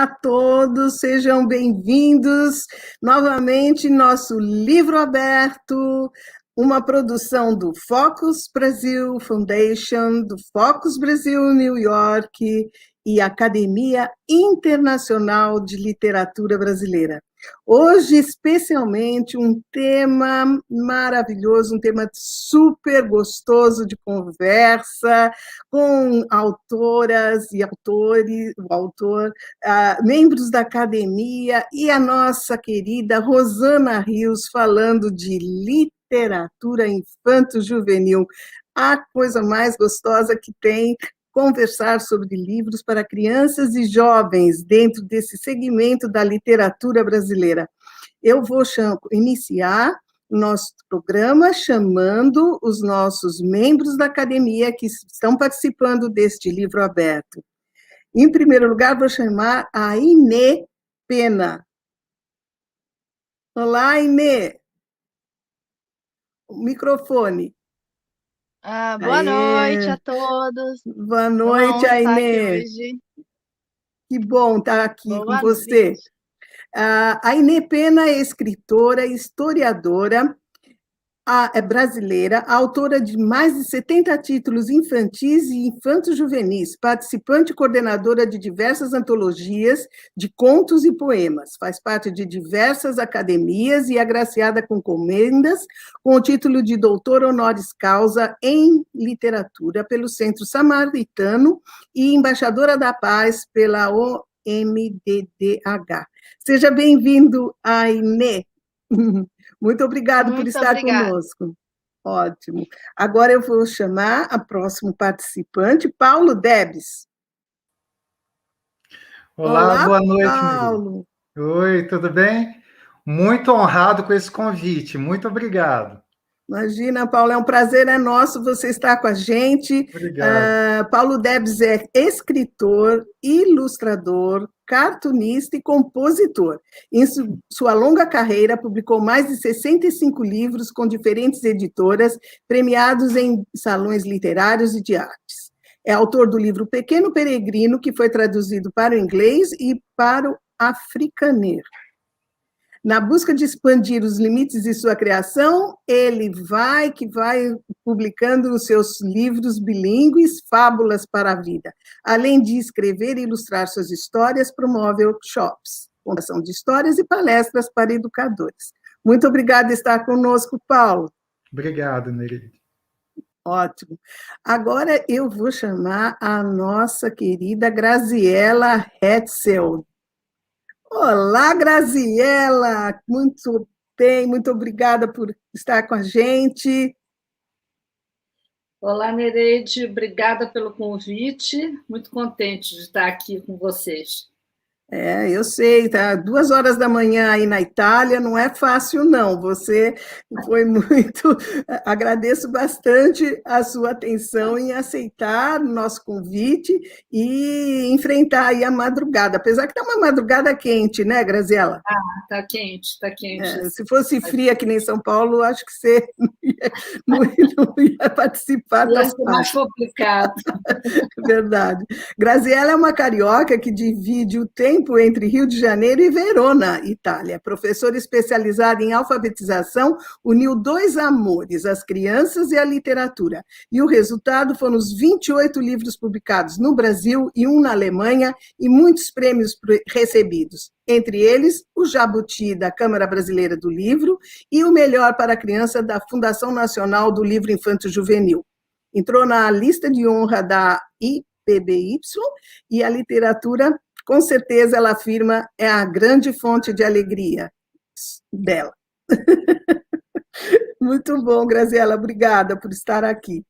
Olá a todos, sejam bem-vindos novamente nosso livro aberto, uma produção do Focus Brasil Foundation, do Focus Brasil New York e Academia Internacional de Literatura Brasileira. Hoje, especialmente, um tema maravilhoso, um tema super gostoso de conversa, com autoras e autores, membros da academia e a nossa querida Rosana Rios falando de literatura infanto-juvenil. A coisa mais gostosa que tem conversar sobre livros para crianças e jovens dentro desse segmento da literatura brasileira. Eu vou iniciar o nosso programa chamando os nossos membros da academia que estão participando deste livro aberto. Em primeiro lugar, vou chamar a Inê Pena. Olá, Inê. O microfone. Boa noite a todos. Boa É uma noite, honra estar aqui Inê. hoje. Que bom estar aqui com Boa você. noite. A Inê Pena é escritora, historiadora, é brasileira, autora de mais de 70 títulos infantis e infanto-juvenis, participante e coordenadora de diversas antologias de contos e poemas, faz parte de diversas academias e agraciada com comendas com o título de doutora honoris causa em literatura pelo Centro Samaritano e embaixadora da paz pela OMDDH. Seja bem-vindo, Ainê. Muito obrigada por Muito estar obrigada. conosco. Ótimo. Agora eu vou chamar a próximo participante, Paulo Debs. Olá, boa noite, Paulo. Miri. Oi, tudo bem? Muito honrado com esse convite, muito obrigado. Imagina, Paulo, é um prazer nosso você estar com a gente. Obrigado. Paulo Debs é escritor, ilustrador, cartunista e compositor. Em sua longa carreira, publicou mais de 65 livros com diferentes editoras, premiados em salões literários e de artes. É autor do livro Pequeno Peregrino, que foi traduzido para o inglês e para o afrikaner. Na busca de expandir os limites de sua criação, ele vai publicando os seus livros bilíngues, Fábulas para a Vida. Além de escrever e ilustrar suas histórias, promove workshops, contação de histórias e palestras para educadores. Muito obrigada por estar conosco, Paulo. Obrigado, Nereide. Ótimo. Agora eu vou chamar a nossa querida Graziela Hetzel. Olá, Graziela! Muito bem, muito obrigada por estar com a gente. Olá, Nereide, obrigada pelo convite. Muito contente de estar aqui com vocês. Eu sei, tá 2 horas da manhã aí na Itália, não é fácil, não. Você foi muito. Agradeço bastante a sua atenção em aceitar o nosso convite e enfrentar aí a madrugada, apesar que está uma madrugada quente, né, Graziela? Está quente, está quente. Se fosse fria que nem São Paulo, acho que você não ia participar Ia das ser mais complicado. Verdade. Graziela é uma carioca que divide o tempo entre Rio de Janeiro e Verona, Itália. Professora especializada em alfabetização, uniu dois amores, as crianças e a literatura. E o resultado foram os 28 livros publicados no Brasil e um na Alemanha e muitos prêmios recebidos. Entre eles, o Jabuti da Câmara Brasileira do Livro e o Melhor para a Criança da Fundação Nacional do Livro Infanto-Juvenil. Entrou na lista de honra da IPBY e a literatura, com certeza, ela afirma, é a grande fonte de alegria dela. Muito bom, Graziela, obrigada por estar aqui.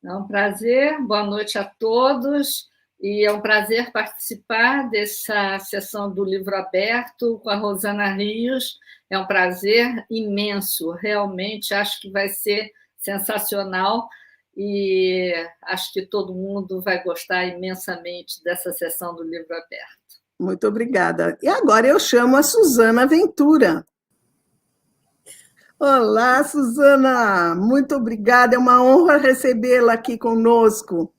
É um prazer, boa noite a todos, e é um prazer participar dessa sessão do Livro Aberto com a Rosana Rios. É um prazer imenso, realmente acho que vai ser sensacional. E acho que todo mundo vai gostar imensamente dessa sessão do Livro Aberto. Muito obrigada. E agora eu chamo a Suzana Ventura. Olá, Suzana, muito obrigada, é uma honra recebê-la aqui conosco.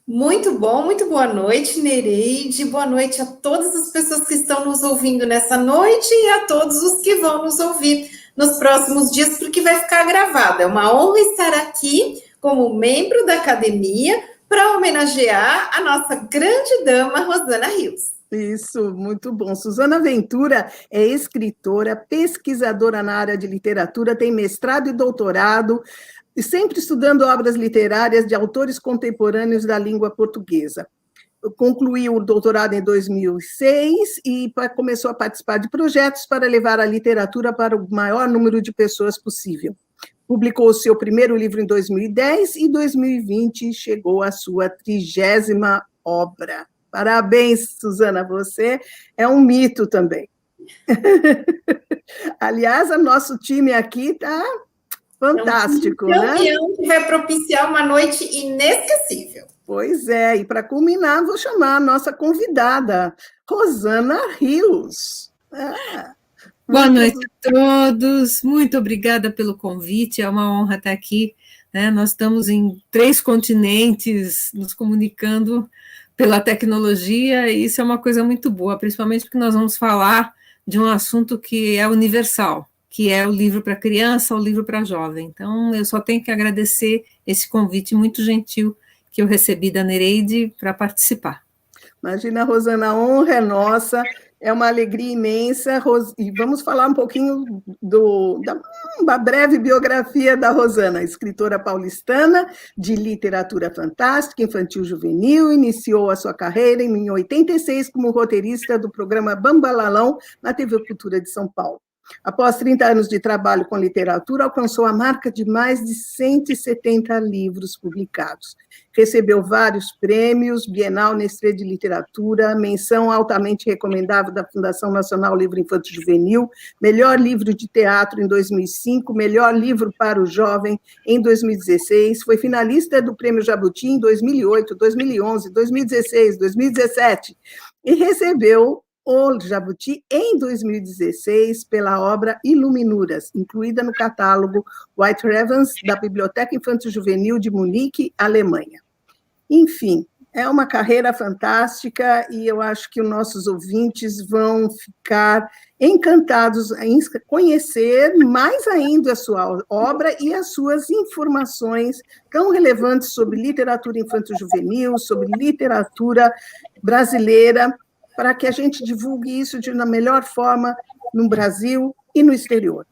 Muito bom, muito boa noite, Nereide. Boa noite a todas as pessoas que estão nos ouvindo nessa noite e a todos os que vão nos ouvir nos próximos dias, porque vai ficar gravado. É uma honra estar aqui como membro da academia para homenagear a nossa grande dama, Rosana Rios. Isso, muito bom. Suzana Ventura é escritora, pesquisadora na área de literatura, tem mestrado e doutorado, e sempre estudando obras literárias de autores contemporâneos da língua portuguesa. Concluiu o doutorado em 2006 e começou a participar de projetos para levar a literatura para o maior número de pessoas possível. Publicou o seu primeiro livro em 2010 e em 2020 chegou à sua 30ª obra. Parabéns, Suzana, você é um mito também. Aliás, o nosso time aqui está fantástico, né? Que vai propiciar uma noite inesquecível. Pois é, e para culminar, vou chamar a nossa convidada, Rosana Rios. Boa noite a todos, muito obrigada pelo convite, é uma honra estar aqui. Né? Nós estamos em 3 continentes nos comunicando pela tecnologia, e isso é uma coisa muito boa, principalmente porque nós vamos falar de um assunto que é universal, que é o livro para criança, o livro para jovem. Então, eu só tenho que agradecer esse convite muito gentil que eu recebi da Nereide para participar. Imagina, Rosana, a honra é nossa, é uma alegria imensa, e vamos falar um pouquinho da breve biografia da Rosana, escritora paulistana de literatura fantástica, infantil juvenil, iniciou a sua carreira em 1986 como roteirista do programa Bambalalão na TV Cultura de São Paulo. Após 30 anos de trabalho com literatura, alcançou a marca de mais de 170 livros publicados. Recebeu vários prêmios, Bienal Nestlé de Literatura, menção altamente recomendável da Fundação Nacional Livro Infanto Juvenil, melhor livro de teatro em 2005, melhor livro para o jovem em 2016, foi finalista do Prêmio Jabuti em 2008, 2011, 2016, 2017 e recebeu o Jabuti em 2016 pela obra Iluminuras, incluída no catálogo White Ravens da Biblioteca Infanto Juvenil de Munique, Alemanha. Enfim, é uma carreira fantástica e eu acho que os nossos ouvintes vão ficar encantados em conhecer mais ainda a sua obra e as suas informações tão relevantes sobre literatura infanto-juvenil, sobre literatura brasileira, para que a gente divulgue isso de uma melhor forma no Brasil e no exterior.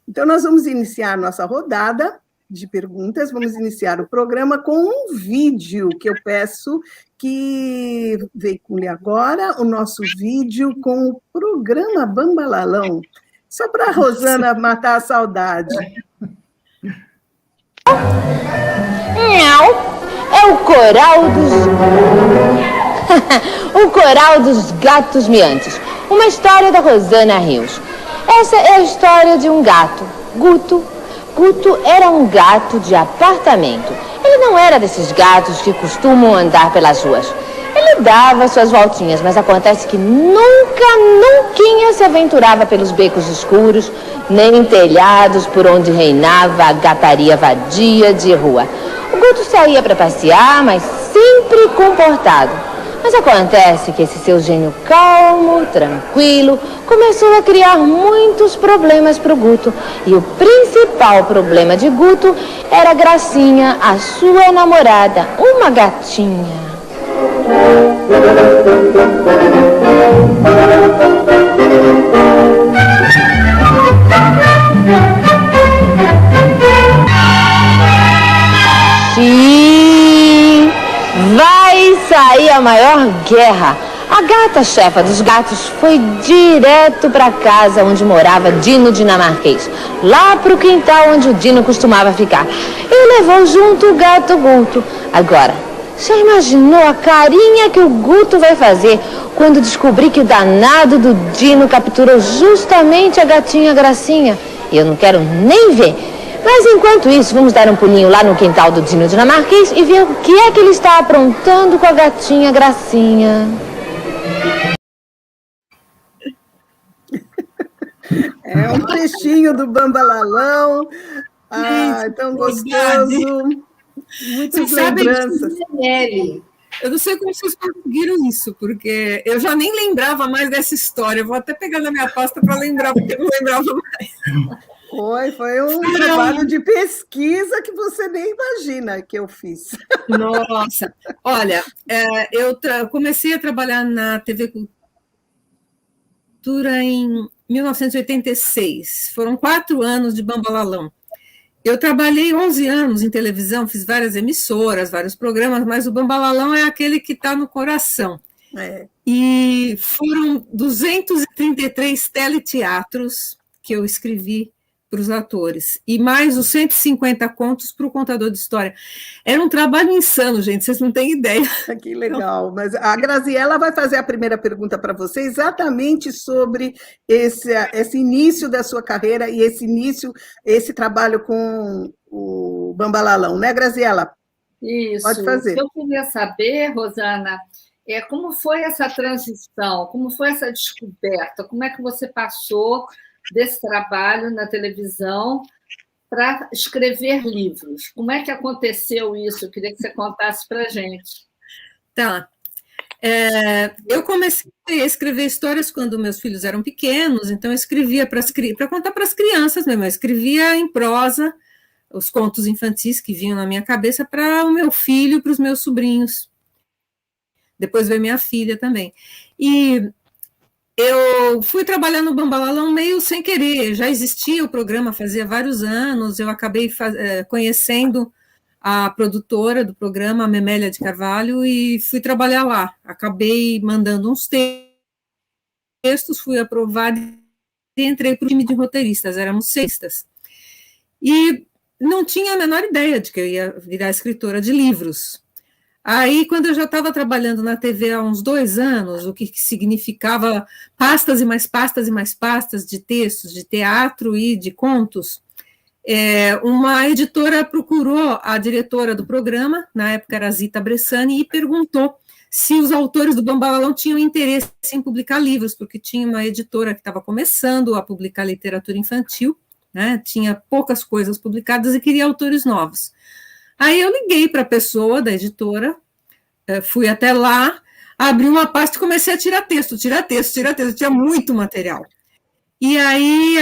Então, nós vamos iniciar a nossa rodada de perguntas, vamos iniciar o programa com um vídeo que eu peço que veicule agora, o nosso vídeo com o programa Bambalalão, só para a Rosana matar a saudade. É o coral dos... O Coral dos Gatos Miantes, uma história da Rosana Rios. Essa é a história de um gato, Guto. Guto era um gato de apartamento. Ele não era desses gatos que costumam andar pelas ruas. Ele dava suas voltinhas, mas acontece que nunca se aventurava pelos becos escuros, nem em telhados por onde reinava a gataria vadia de rua. O Guto saía para passear, mas sempre comportado. Mas acontece que esse seu gênio calmo, tranquilo, começou a criar muitos problemas para o Guto. E o principal problema de Guto era Gracinha, a sua namorada, uma gatinha. Sim, vai sair a maior guerra. A gata chefa dos gatos foi direto para a casa onde morava Dino dinamarquês, lá para o quintal onde o Dino costumava ficar, e levou junto o gato Guto. Agora, já imaginou a carinha que o Guto vai fazer quando descobrir que o danado do Dino capturou justamente a gatinha Gracinha? Eu não quero nem ver. Mas enquanto isso, vamos dar um pulinho lá no quintal do Dino dinamarquês e ver o que é que ele está aprontando com a gatinha Gracinha. É um trechinho do Bambalalão. Ah, tão gostoso. Muitas Vocês sabem lembranças. Eu não sei como vocês conseguiram isso, porque eu já nem lembrava mais dessa história. Eu vou até pegar na minha pasta para lembrar, porque eu não lembrava mais. Foi um trabalho de pesquisa que você nem imagina que eu fiz. Nossa, olha, eu comecei a trabalhar na TV Cultura em 1986. Foram 4 anos de Bambalalão. Eu trabalhei 11 anos em televisão, fiz várias emissoras, vários programas, mas o Bambalalão é aquele que está no coração. E foram 233 teleteatros que eu escrevi para os atores, e mais os 150 contos para o contador de história. Era um trabalho insano, gente, vocês não têm ideia. Que legal, mas a Graziela vai fazer a primeira pergunta para você, exatamente sobre esse início da sua carreira e esse trabalho com o Bambalalão, né, Graziela? Isso. Pode fazer. O que eu queria saber, Rosana, como foi essa transição, como foi essa descoberta, como é que você passou desse trabalho na televisão para escrever livros? Como é que aconteceu isso? Eu queria que você contasse para a gente. Tá. Eu comecei a escrever histórias quando meus filhos eram pequenos, então eu escrevia para contar para as crianças mesmo. Eu escrevia em prosa os contos infantis que vinham na minha cabeça para o meu filho e para os meus sobrinhos. Depois veio minha filha também. E eu fui trabalhar no Bambalalão meio sem querer, já existia o programa fazia vários anos, eu acabei conhecendo a produtora do programa, a Memélia de Carvalho, e fui trabalhar lá. Acabei mandando uns textos, fui aprovada e entrei para o time de roteiristas, éramos 6. E não tinha a menor ideia de que eu ia virar escritora de livros. Aí, quando eu já estava trabalhando na TV há uns 2 anos, o que significava pastas e mais pastas e mais pastas de textos, de teatro e de contos, uma editora procurou a diretora do programa, na época era a Zita Bressani, e perguntou se os autores do Bambalalão tinham interesse em publicar livros, porque tinha uma editora que estava começando a publicar literatura infantil, né, tinha poucas coisas publicadas e queria autores novos. Aí eu liguei para a pessoa da editora, fui até lá, abri uma pasta e comecei a tirar texto, tinha muito material. E aí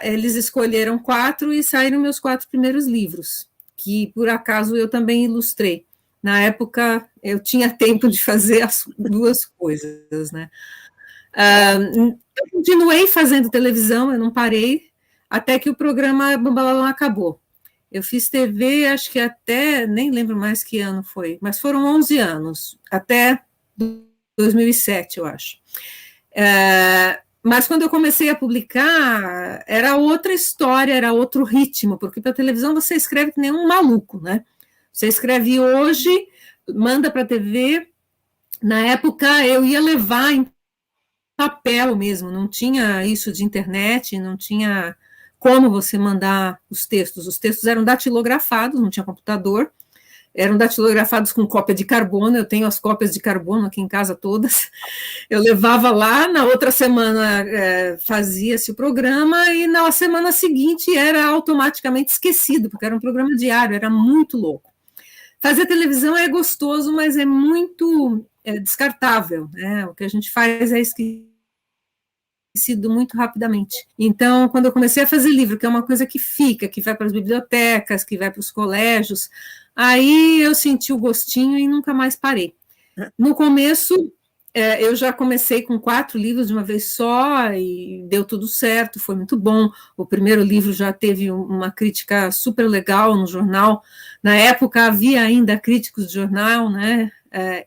eles escolheram 4 e saíram meus 4 primeiros livros, que por acaso eu também ilustrei. Na época eu tinha tempo de fazer as 2 coisas, né? Eu continuei fazendo televisão, eu não parei, até que o programa Bambalalão acabou. Eu fiz TV, acho que até, nem lembro mais que ano foi, mas foram 11 anos, até 2007, eu acho. Mas quando eu comecei a publicar, era outra história, era outro ritmo, porque para televisão você escreve que nem um maluco, né? Você escreve hoje, manda para a TV. Na época, eu ia levar em papel mesmo, não tinha isso de internet, não tinha como você mandar os textos eram datilografados, não tinha computador, eram datilografados com cópia de carbono, eu tenho as cópias de carbono aqui em casa todas, eu levava lá, na outra semana fazia-se o programa, e na semana seguinte era automaticamente esquecido, porque era um programa diário, era muito louco. Fazer televisão é gostoso, mas é muito descartável, né? O que a gente faz é esquecido muito rapidamente. Então, quando eu comecei a fazer livro, que é uma coisa que fica, que vai para as bibliotecas, que vai para os colégios, aí eu senti o gostinho e nunca mais parei. No começo, eu já comecei com 4 livros de uma vez só e deu tudo certo, foi muito bom. O primeiro livro já teve uma crítica super legal no jornal. Na época havia ainda críticos de jornal, né?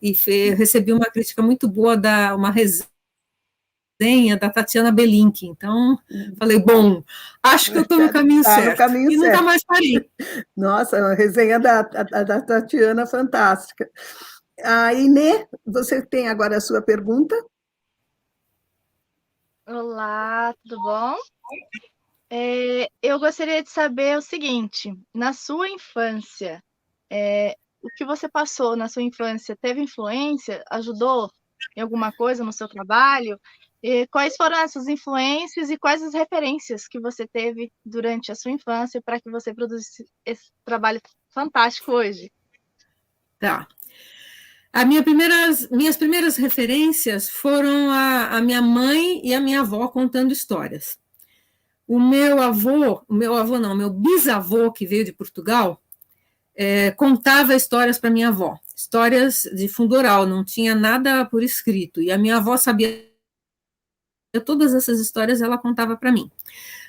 E recebi uma crítica muito boa, uma resenha da Tatiana Belinque. Então, falei, bom, acho que eu estou no caminho certo. No caminho e certo. Nunca mais parei. Nossa, a resenha da Tatiana fantástica. A Inê, você tem agora a sua pergunta? Olá, tudo bom? Eu gostaria de saber o seguinte, na sua infância, o que você passou na sua infância teve influência, ajudou em alguma coisa no seu trabalho? E quais foram essas influências e quais as referências que você teve durante a sua infância para que você produzisse esse trabalho fantástico hoje? Tá. Minhas primeiras referências foram a minha mãe e a minha avó contando histórias. Meu bisavô, que veio de Portugal, contava histórias para minha avó, histórias de fundo oral, não tinha nada por escrito, e a minha avó sabia todas essas histórias, ela contava para mim.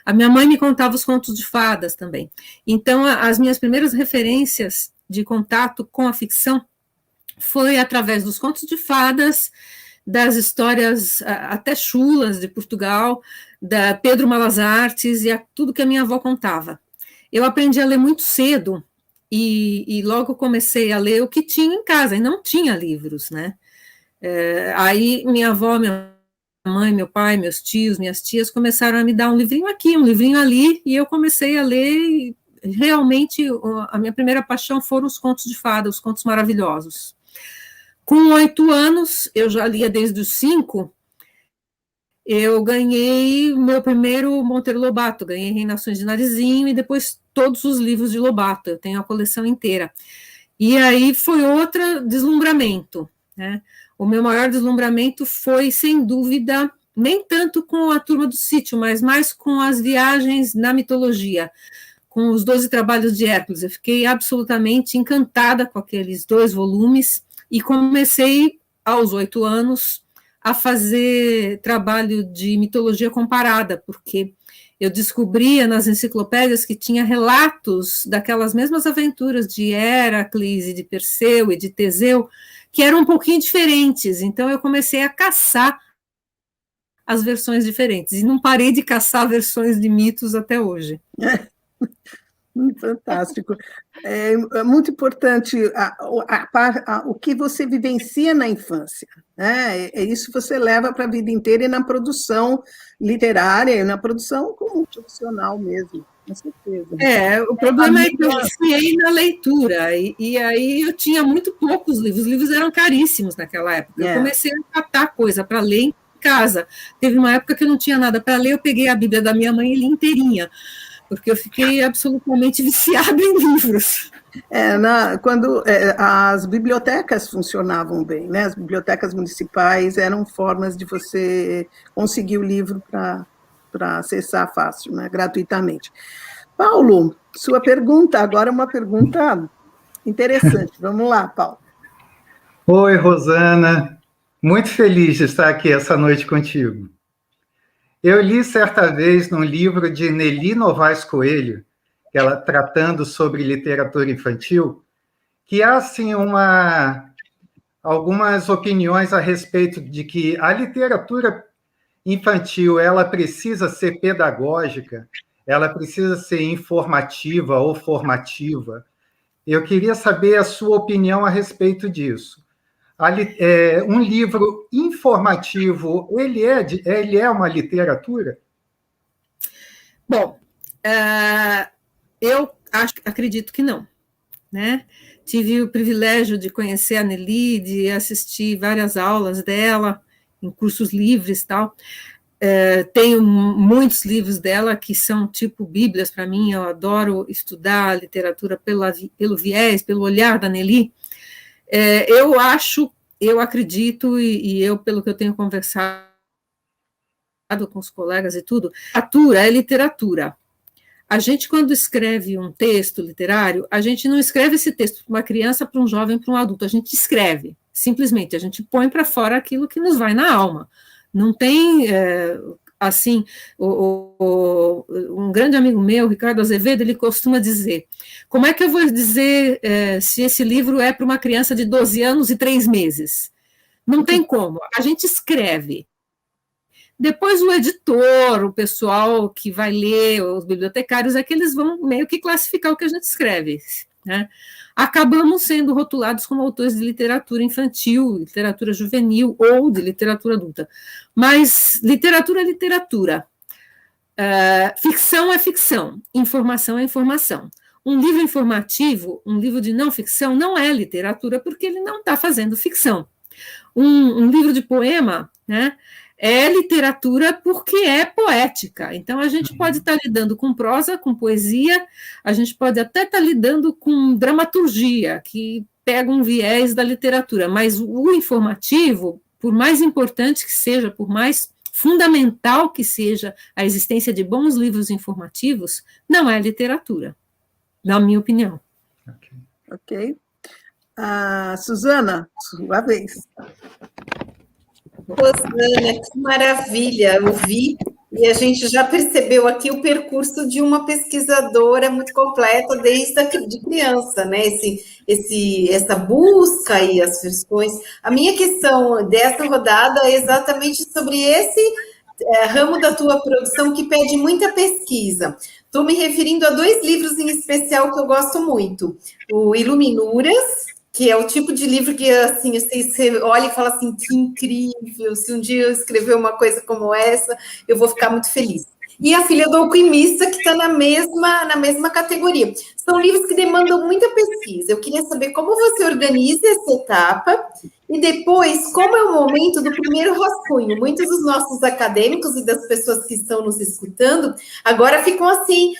A minha mãe me contava os contos de fadas também. Então, as minhas primeiras referências de contato com a ficção foi através dos contos de fadas, das histórias até chulas de Portugal, da Pedro Malas Artes e tudo que a minha avó contava. Eu aprendi a ler muito cedo e logo comecei a ler o que tinha em casa, e não tinha livros, né? Aí minha avó, minha mãe, meu pai, meus tios, minhas tias começaram a me dar um livrinho aqui, um livrinho ali, e eu comecei a ler, e realmente a minha primeira paixão foram os contos de fada, os contos maravilhosos. Com 8 anos, eu já lia desde os 5, eu ganhei o meu primeiro Monteiro Lobato, ganhei Reinações de Narizinho e depois todos os livros de Lobato, eu tenho a coleção inteira. E aí foi outro deslumbramento, né? O meu maior deslumbramento foi, sem dúvida, nem tanto com a Turma do Sítio, mas mais com as viagens na mitologia, com os 12 Trabalhos de Hércules. Eu fiquei absolutamente encantada com aqueles 2 volumes e comecei, aos 8 anos, a fazer trabalho de mitologia comparada, porque eu descobria nas enciclopédias que tinha relatos daquelas mesmas aventuras de Héracles e de Perseu e de Teseu, que eram um pouquinho diferentes. Então eu comecei a caçar as versões diferentes, e não parei de caçar versões de mitos até hoje. Fantástico. É muito importante o que você vivencia na infância, né? Isso você leva para a vida inteira e na produção literária e na produção como profissional mesmo, com certeza. O problema é que eu iniciei na leitura, e aí eu tinha muito poucos livros, os livros eram caríssimos naquela época. Eu comecei a catar coisa para ler em casa. Teve uma época que eu não tinha nada para ler, eu peguei a Bíblia da minha mãe e li inteirinha, porque eu fiquei absolutamente viciada em livros. Quando as bibliotecas funcionavam bem, né? As bibliotecas municipais eram formas de você conseguir o livro para acessar fácil, né? Gratuitamente. Paulo, sua pergunta, agora é uma pergunta interessante. Vamos lá, Paulo. Oi, Rosana. Muito feliz de estar aqui essa noite contigo. Eu li certa vez num livro de Nelly Novaes Coelho, ela tratando sobre literatura infantil, que há assim algumas opiniões a respeito de que a literatura infantil ela precisa ser pedagógica, ela precisa ser informativa ou formativa. Eu queria saber a sua opinião a respeito disso. Um livro informativo, ele é uma literatura? Bom, eu acredito que não, né? Tive o privilégio de conhecer a Nelly, de assistir várias aulas dela, em cursos livres e tal. Tenho muitos livros dela que são tipo bíblias para mim, eu adoro estudar a literatura pelo viés, pelo olhar da Nelly. Eu acredito, e eu, pelo que eu tenho conversado com os colegas e tudo, literatura é literatura. A gente, quando escreve um texto literário, a gente não escreve esse texto para uma criança, para um jovem, para um adulto, a gente escreve, simplesmente, a gente põe para fora aquilo que nos vai na alma. Não tem... assim, um grande amigo meu, Ricardo Azevedo, ele costuma dizer, como é que eu vou dizer se esse livro é para uma criança de 12 anos e 3 meses? Não tem como, a gente escreve. Depois o editor, o pessoal que vai ler, os bibliotecários, é que eles vão meio que classificar o que a gente escreve, né? Acabamos sendo rotulados como autores de literatura infantil, literatura juvenil ou de literatura adulta. Mas literatura é literatura. Ficção é ficção, informação é informação. Um livro informativo, um livro de não ficção, não é literatura, porque ele não está fazendo ficção. Um livro de poema, né, é literatura porque é poética. Então, a gente pode estar lidando com prosa, com poesia, a gente pode até estar lidando com dramaturgia, que pega um viés da literatura, mas o informativo, por mais importante que seja, por mais fundamental que seja a existência de bons livros informativos, não é literatura, na minha opinião. Ok. Suzana, sua vez. Rosana, que maravilha ouvir. E a gente já percebeu aqui o percurso de uma pesquisadora muito completa desde de criança, né? Essa busca e as versões. A minha questão dessa rodada é exatamente sobre esse ramo da tua produção que pede muita pesquisa. Estou me referindo a 2 livros em especial que eu gosto muito. O Iluminuras, que é o tipo de livro que, assim, você olha e fala assim, que incrível, se um dia eu escrever uma coisa como essa, eu vou ficar muito feliz. E A Filha do Alquimista, que está na mesma categoria. São livros que demandam muita pesquisa. Eu queria saber como você organiza essa etapa e depois, como é o momento do primeiro rascunho. Muitos dos nossos acadêmicos e das pessoas que estão nos escutando agora ficam assim,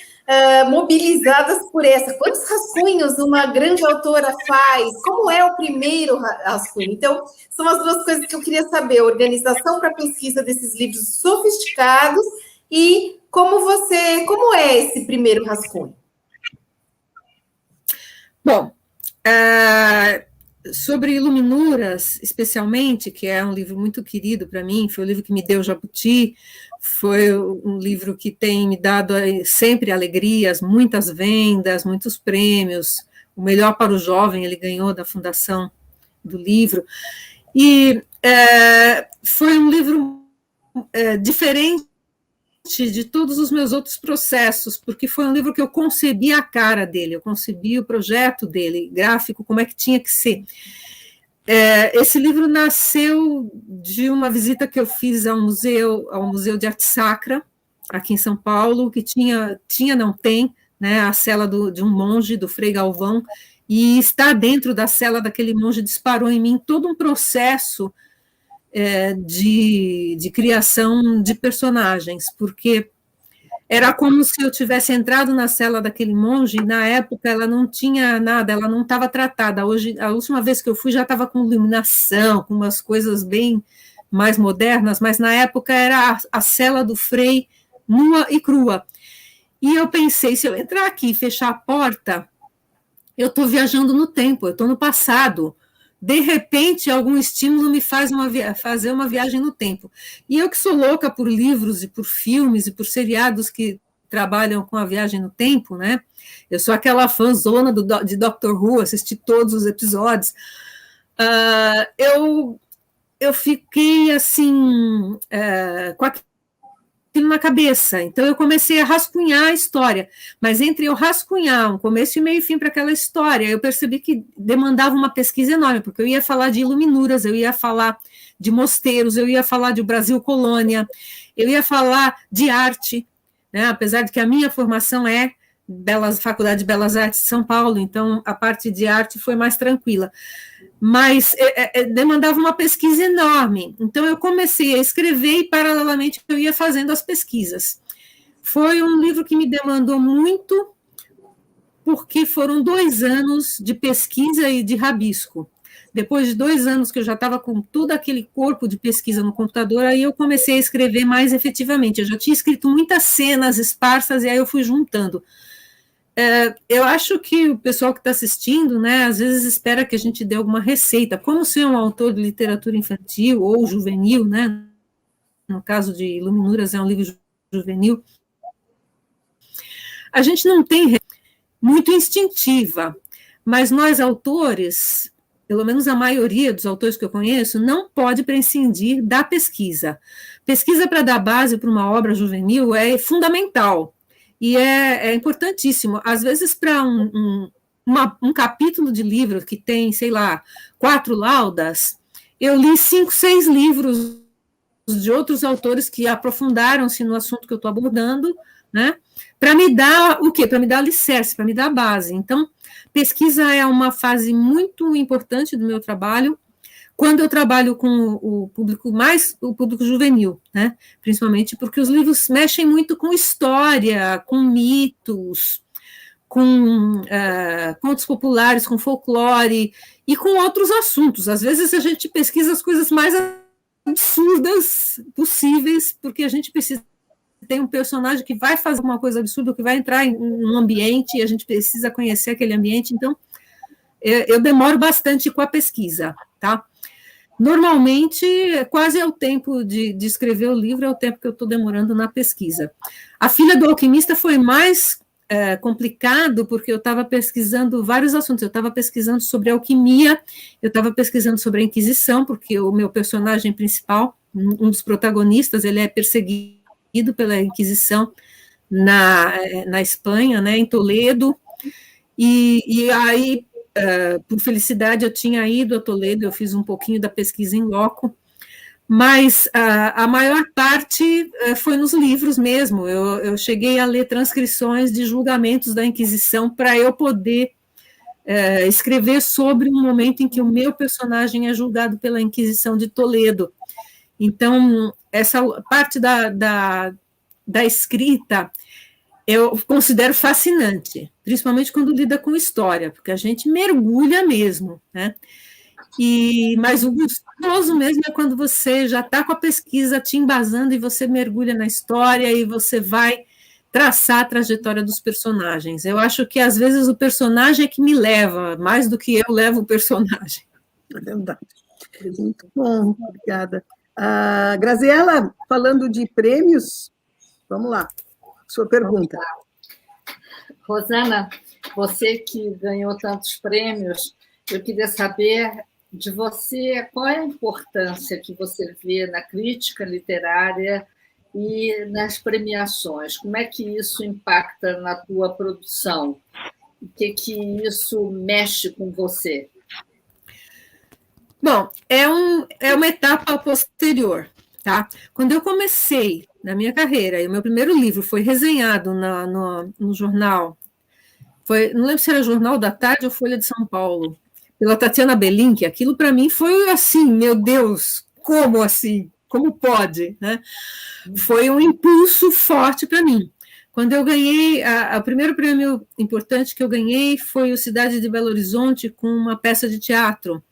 mobilizadas por essa. Quantos rascunhos uma grande autora faz? Como é o primeiro rascunho? Então, são as 2 coisas que eu queria saber: a organização para a pesquisa desses livros sofisticados e como é esse primeiro rascunho? Bom, sobre Iluminuras, especialmente, que é um livro muito querido para mim, foi o livro que me deu Jabuti, foi um livro que tem me dado sempre alegrias, muitas vendas, muitos prêmios. O melhor para o jovem ele ganhou da Fundação do Livro. E foi um livro diferente de todos os meus outros processos, porque foi um livro que eu concebi a cara dele, eu concebi o projeto dele, gráfico, como é que tinha que ser. Esse livro nasceu de uma visita que eu fiz ao Museu de Arte Sacra, aqui em São Paulo, que não tem, né, a cela de um monge, do Frei Galvão, e estar dentro da cela daquele monge disparou em mim todo um processo de criação de personagens, porque era como se eu tivesse entrado na cela daquele monge, e na época ela não tinha nada, ela não estava tratada. Hoje, a última vez que eu fui já estava com iluminação, com umas coisas bem mais modernas, mas na época era a cela do Frei nua e crua. E eu pensei, se eu entrar aqui e fechar a porta, eu estou viajando no tempo, eu estou no passado. De repente, algum estímulo me faz fazer uma viagem no tempo. E eu que sou louca por livros e por filmes e por seriados que trabalham com a viagem no tempo, né? Eu sou aquela fãzona de Doctor Who, assisti todos os episódios. Eu fiquei assim, com aquilo na cabeça. Então, eu comecei a rascunhar a história. Mas entre eu rascunhar um começo e meio e fim para aquela história, eu percebi que demandava uma pesquisa enorme, porque eu ia falar de Iluminuras, eu ia falar de mosteiros, eu ia falar de Brasil Colônia, eu ia falar de arte, né? Apesar de que a minha formação é Faculdade de Belas Artes de São Paulo, então a parte de arte foi mais tranquila. Mas demandava uma pesquisa enorme. Então, eu comecei a escrever e, paralelamente, eu ia fazendo as pesquisas. Foi um livro que me demandou muito, porque foram 2 anos de pesquisa e de rabisco. Depois de 2 anos que eu já estava com todo aquele corpo de pesquisa no computador, aí eu comecei a escrever mais efetivamente. Eu já tinha escrito muitas cenas esparsas, e aí eu fui juntando. Eu acho que o pessoal que está assistindo, né, às vezes espera que a gente dê alguma receita, como ser um autor de literatura infantil ou juvenil, né? No caso de Iluminuras, é um livro juvenil. A gente não tem muito instintiva, mas nós autores, pelo menos a maioria dos autores que eu conheço, não pode prescindir da pesquisa. Pesquisa para dar base para uma obra juvenil é fundamental. E é importantíssimo. Às vezes, para um capítulo de livro que tem, sei lá, 4 laudas, eu li 5, 6 livros de outros autores que aprofundaram-se no assunto que eu estou abordando, né? Para me dar o quê? Para me dar alicerce, para me dar base. Então, pesquisa é uma fase muito importante do meu trabalho, quando eu trabalho com o público, mais o público juvenil, né? Principalmente porque os livros mexem muito com história, com mitos, com contos populares, com folclore e com outros assuntos. Às vezes a gente pesquisa as coisas mais absurdas possíveis, porque a gente precisa ter um personagem que vai fazer uma coisa absurda, que vai entrar em um ambiente, e a gente precisa conhecer aquele ambiente. Então, eu demoro bastante com a pesquisa, tá? Normalmente, quase é o tempo de escrever o livro, é o tempo que eu estou demorando na pesquisa. A Filha do Alquimista foi mais complicado, porque eu estava pesquisando vários assuntos. Eu estava pesquisando sobre alquimia, eu estava pesquisando sobre a Inquisição, porque o meu personagem principal, um dos protagonistas, ele é perseguido pela Inquisição na Espanha, né, em Toledo, e aí, por felicidade, eu tinha ido a Toledo, eu fiz um pouquinho da pesquisa em loco, mas a maior parte foi nos livros mesmo. Eu cheguei a ler transcrições de julgamentos da Inquisição para eu poder escrever sobre um momento em que o meu personagem é julgado pela Inquisição de Toledo. Então, essa parte da escrita eu considero fascinante, principalmente quando lida com história, porque a gente mergulha mesmo, né? Mas o gostoso mesmo é quando você já está com a pesquisa te embasando e você mergulha na história e você vai traçar a trajetória dos personagens. Eu acho que, às vezes, o personagem é que me leva, mais do que eu levo o personagem. É verdade. Muito bom, obrigada. Graziela, falando de prêmios, vamos lá, sua pergunta. Rosana, você que ganhou tantos prêmios, eu queria saber de você qual é a importância que você vê na crítica literária e nas premiações. Como é que isso impacta na tua produção? O que isso mexe com você? Bom, é uma etapa posterior, tá? Quando eu comecei na minha carreira, e o meu primeiro livro foi resenhado no jornal, não lembro se era Jornal da Tarde ou Folha de São Paulo, pela Tatiana Belin, que aquilo para mim foi assim, meu Deus, como assim? Como pode? Né? Foi um impulso forte para mim. Quando eu ganhei, o primeiro prêmio importante que eu ganhei foi o Cidade de Belo Horizonte, com uma peça de teatro.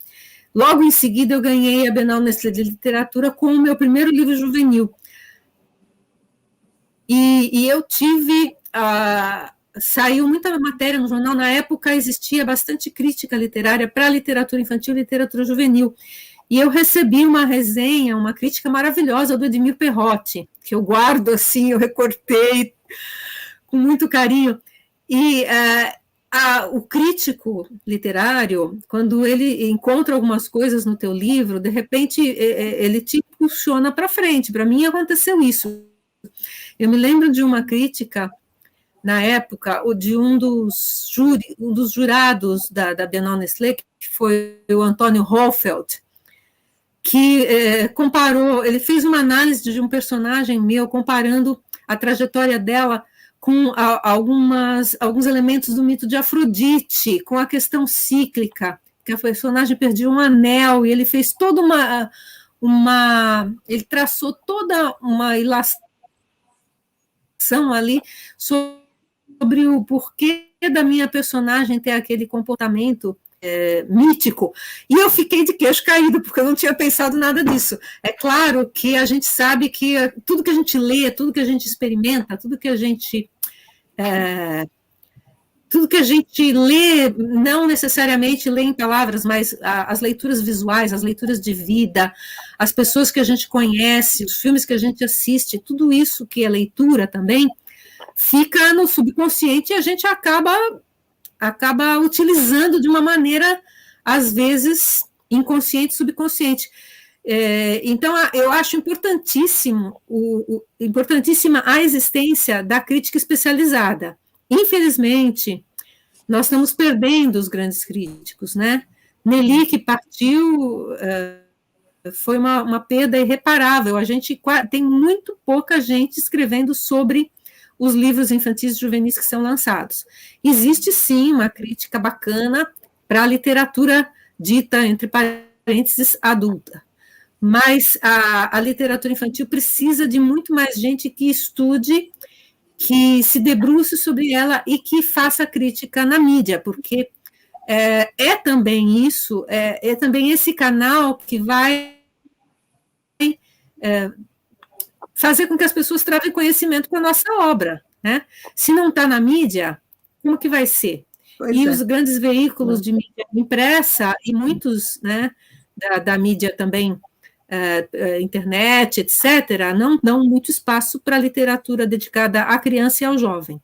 Logo em seguida, eu ganhei a Bienal Nestlé de Literatura com o meu primeiro livro juvenil. E eu tive... saiu muita matéria no jornal. Na época, existia bastante crítica literária para literatura infantil e literatura juvenil. E eu recebi uma resenha, uma crítica maravilhosa do Edmir Perrotti, que eu guardo assim, eu recortei com muito carinho. E o crítico literário, quando ele encontra algumas coisas no teu livro, de repente ele te impulsiona para frente. Para mim aconteceu isso. Eu me lembro de uma crítica, na época, de um dos jurados da Bienal Nestlé, que foi o Antônio Hohlfeld, que comparou, ele fez uma análise de um personagem meu, comparando a trajetória dela com alguns elementos do mito de Afrodite, com a questão cíclica, que a personagem perdia um anel, e ele fez toda ele traçou toda uma ilação ali sobre o porquê da minha personagem ter aquele comportamento mítico, e eu fiquei de queixo caído, porque eu não tinha pensado nada disso. É claro que a gente sabe que tudo que a gente lê, tudo que a gente experimenta, tudo que a gente lê, não necessariamente lê em palavras, mas as leituras visuais, as leituras de vida, as pessoas que a gente conhece, os filmes que a gente assiste, tudo isso que é leitura também, fica no subconsciente e a gente acaba utilizando de uma maneira, às vezes, inconsciente, subconsciente. Então, eu acho importantíssima a existência da crítica especializada. Infelizmente, nós estamos perdendo os grandes críticos, né? Nelly, que partiu, foi uma perda irreparável. A gente tem muito pouca gente escrevendo sobre os livros infantis e juvenis que são lançados. Existe, sim, uma crítica bacana para a literatura dita, entre parênteses, adulta, mas a literatura infantil precisa de muito mais gente que estude que se debruce sobre ela e que faça crítica na mídia, porque é também isso, é também esse canal que vai fazer com que as pessoas tragam conhecimento para a nossa obra, né? Se não está na mídia, como que vai ser? Os grandes veículos de mídia impressa e muitos, né, da mídia também, internet, etc., não dão muito espaço para a literatura dedicada à criança e ao jovem.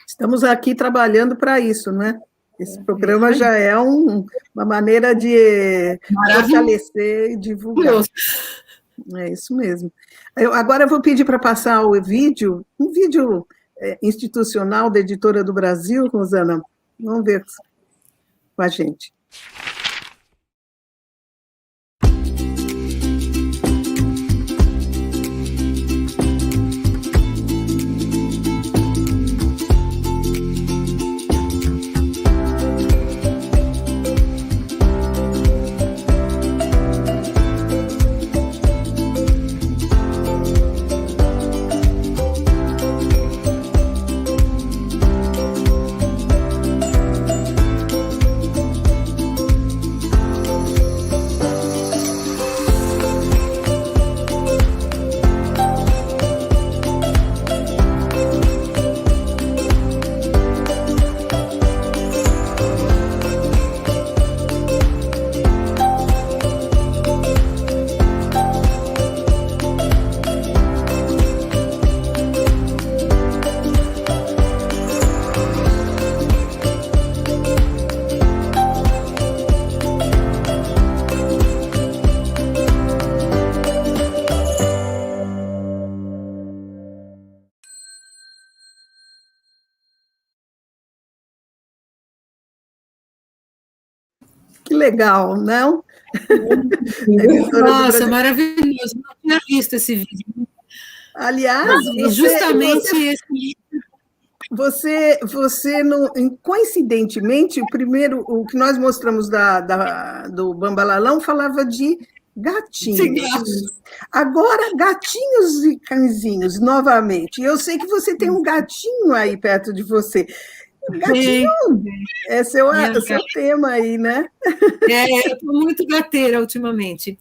Estamos aqui trabalhando para isso, né? Esse programa já é uma maneira de fortalecer e divulgar. É isso mesmo. Agora eu vou pedir para passar um vídeo institucional da Editora do Brasil, Rosana. Vamos ver com a gente. Que legal, não? Nossa, maravilhoso, não tinha visto esse vídeo. Aliás, você coincidentemente, o que nós mostramos do Bambalalão falava de gatinhos. Agora, gatinhos e cãezinhos, novamente. Eu sei que você tem um gatinho aí perto de você. Gatinho, é seu tema aí, né? Eu estou muito gateira ultimamente.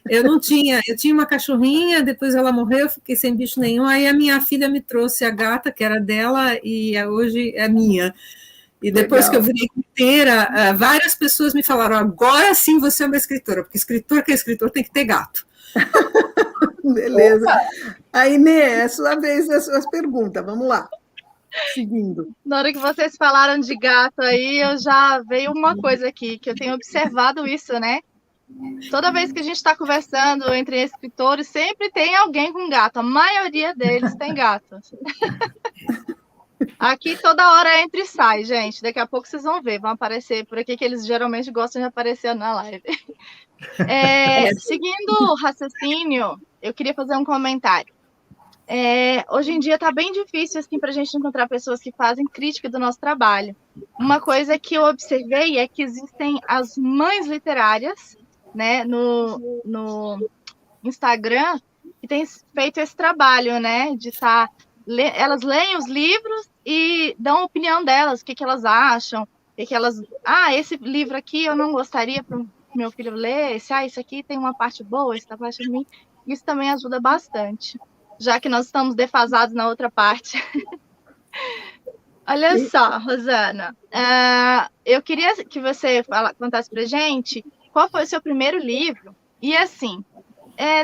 Eu tinha uma cachorrinha, depois ela morreu, fiquei sem bicho nenhum, aí a minha filha me trouxe a gata, que era dela, e hoje é minha. E depois que eu virei gateira, várias pessoas me falaram, agora sim você é uma escritora, porque escritor que é escritor tem que ter gato. Beleza. Aí, Inê, é sua vez, as suas perguntas, vamos lá. Seguindo. Na hora que vocês falaram de gato aí, já veio uma coisa aqui, que eu tenho observado isso, né? Toda vez que a gente está conversando entre escritores, sempre tem alguém com gato. A maioria deles tem gato. Aqui toda hora entra e sai, gente. Daqui a pouco vocês vão ver, vão aparecer por aqui, que eles geralmente gostam de aparecer na live. Seguindo o raciocínio, eu queria fazer um comentário. Hoje em dia está bem difícil assim, para a gente encontrar pessoas que fazem crítica do nosso trabalho. Uma coisa que eu observei é que existem as mães literárias, né, no Instagram, que têm feito esse trabalho, né, de estar... Elas leem os livros e dão a opinião delas, o que elas acham, esse livro aqui eu não gostaria para o meu filho ler, isso aqui tem uma parte boa, essa parte de mim. Isso também ajuda bastante, já que nós estamos defasados na outra parte. Olha só, Rosana, eu queria que você contasse para a gente qual foi o seu primeiro livro, e assim,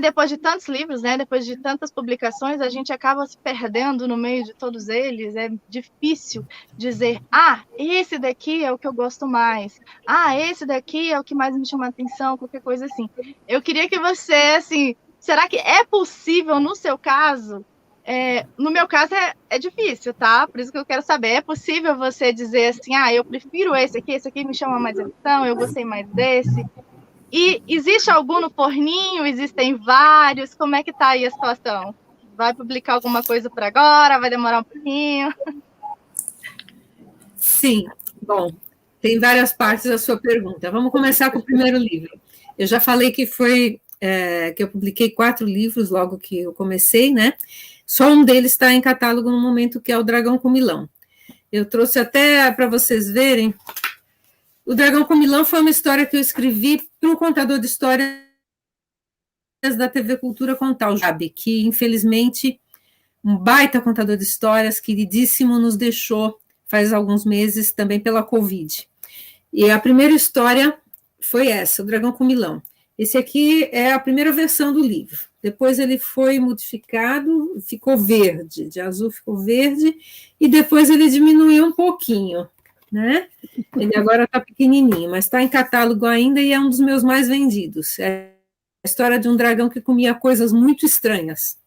depois de tantos livros, né, depois de tantas publicações, a gente acaba se perdendo no meio de todos eles, é difícil dizer, esse daqui é o que eu gosto mais, esse daqui é o que mais me chama a atenção, qualquer coisa assim. Eu queria que você, assim, será que é possível no seu caso? No meu caso é difícil, tá? Por isso que eu quero saber, é possível você dizer assim, eu prefiro esse aqui me chama mais atenção, eu gostei mais desse? E existe algum no forninho? Existem vários? Como é que tá aí a situação? Vai publicar alguma coisa por agora? Vai demorar um pouquinho? Sim, bom, tem várias partes da sua pergunta. Vamos começar com o primeiro livro. Eu já falei que eu publiquei 4 livros logo que eu comecei, né? Só um deles está em catálogo no momento, que é o Dragão Comilão. Eu trouxe até para vocês verem. O Dragão Comilão foi uma história que eu escrevi para um contador de histórias da TV Cultura Contar, o Jabe, que infelizmente, um baita contador de histórias, queridíssimo, nos deixou faz alguns meses também pela Covid. E a primeira história foi essa, o Dragão Comilão. Esse aqui é a primeira versão do livro. Depois ele foi modificado, ficou verde, de azul ficou verde, e depois ele diminuiu um pouquinho, né? Ele agora está pequenininho, mas está em catálogo ainda e é um dos meus mais vendidos. É a história de um dragão que comia coisas muito estranhas.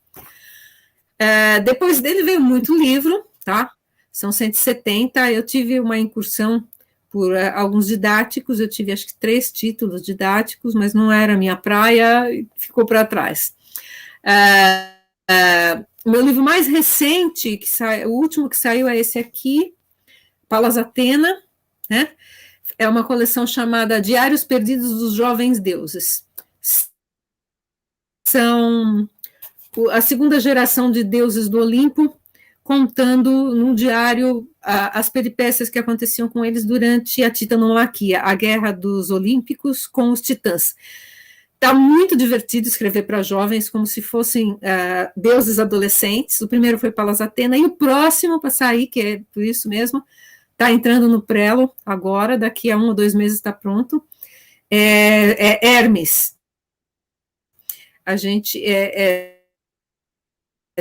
Depois dele veio muito livro, tá? São 170, eu tive uma incursão por alguns didáticos, eu tive acho que 3 títulos didáticos, mas não era a minha praia, ficou para trás. O meu livro mais recente, o último que saiu é esse aqui, Palas Atena, né? É uma coleção chamada Diários Perdidos dos Jovens Deuses. São a segunda geração de deuses do Olimpo, contando num diário as peripécias que aconteciam com eles durante a titanomaquia, a guerra dos olímpicos com os titãs. Está muito divertido escrever para jovens, como se fossem deuses adolescentes. O primeiro foi Palas Atena, e o próximo para sair, que é por isso mesmo, está entrando no prelo agora, daqui a 1 ou 2 meses está pronto, é Hermes. A gente...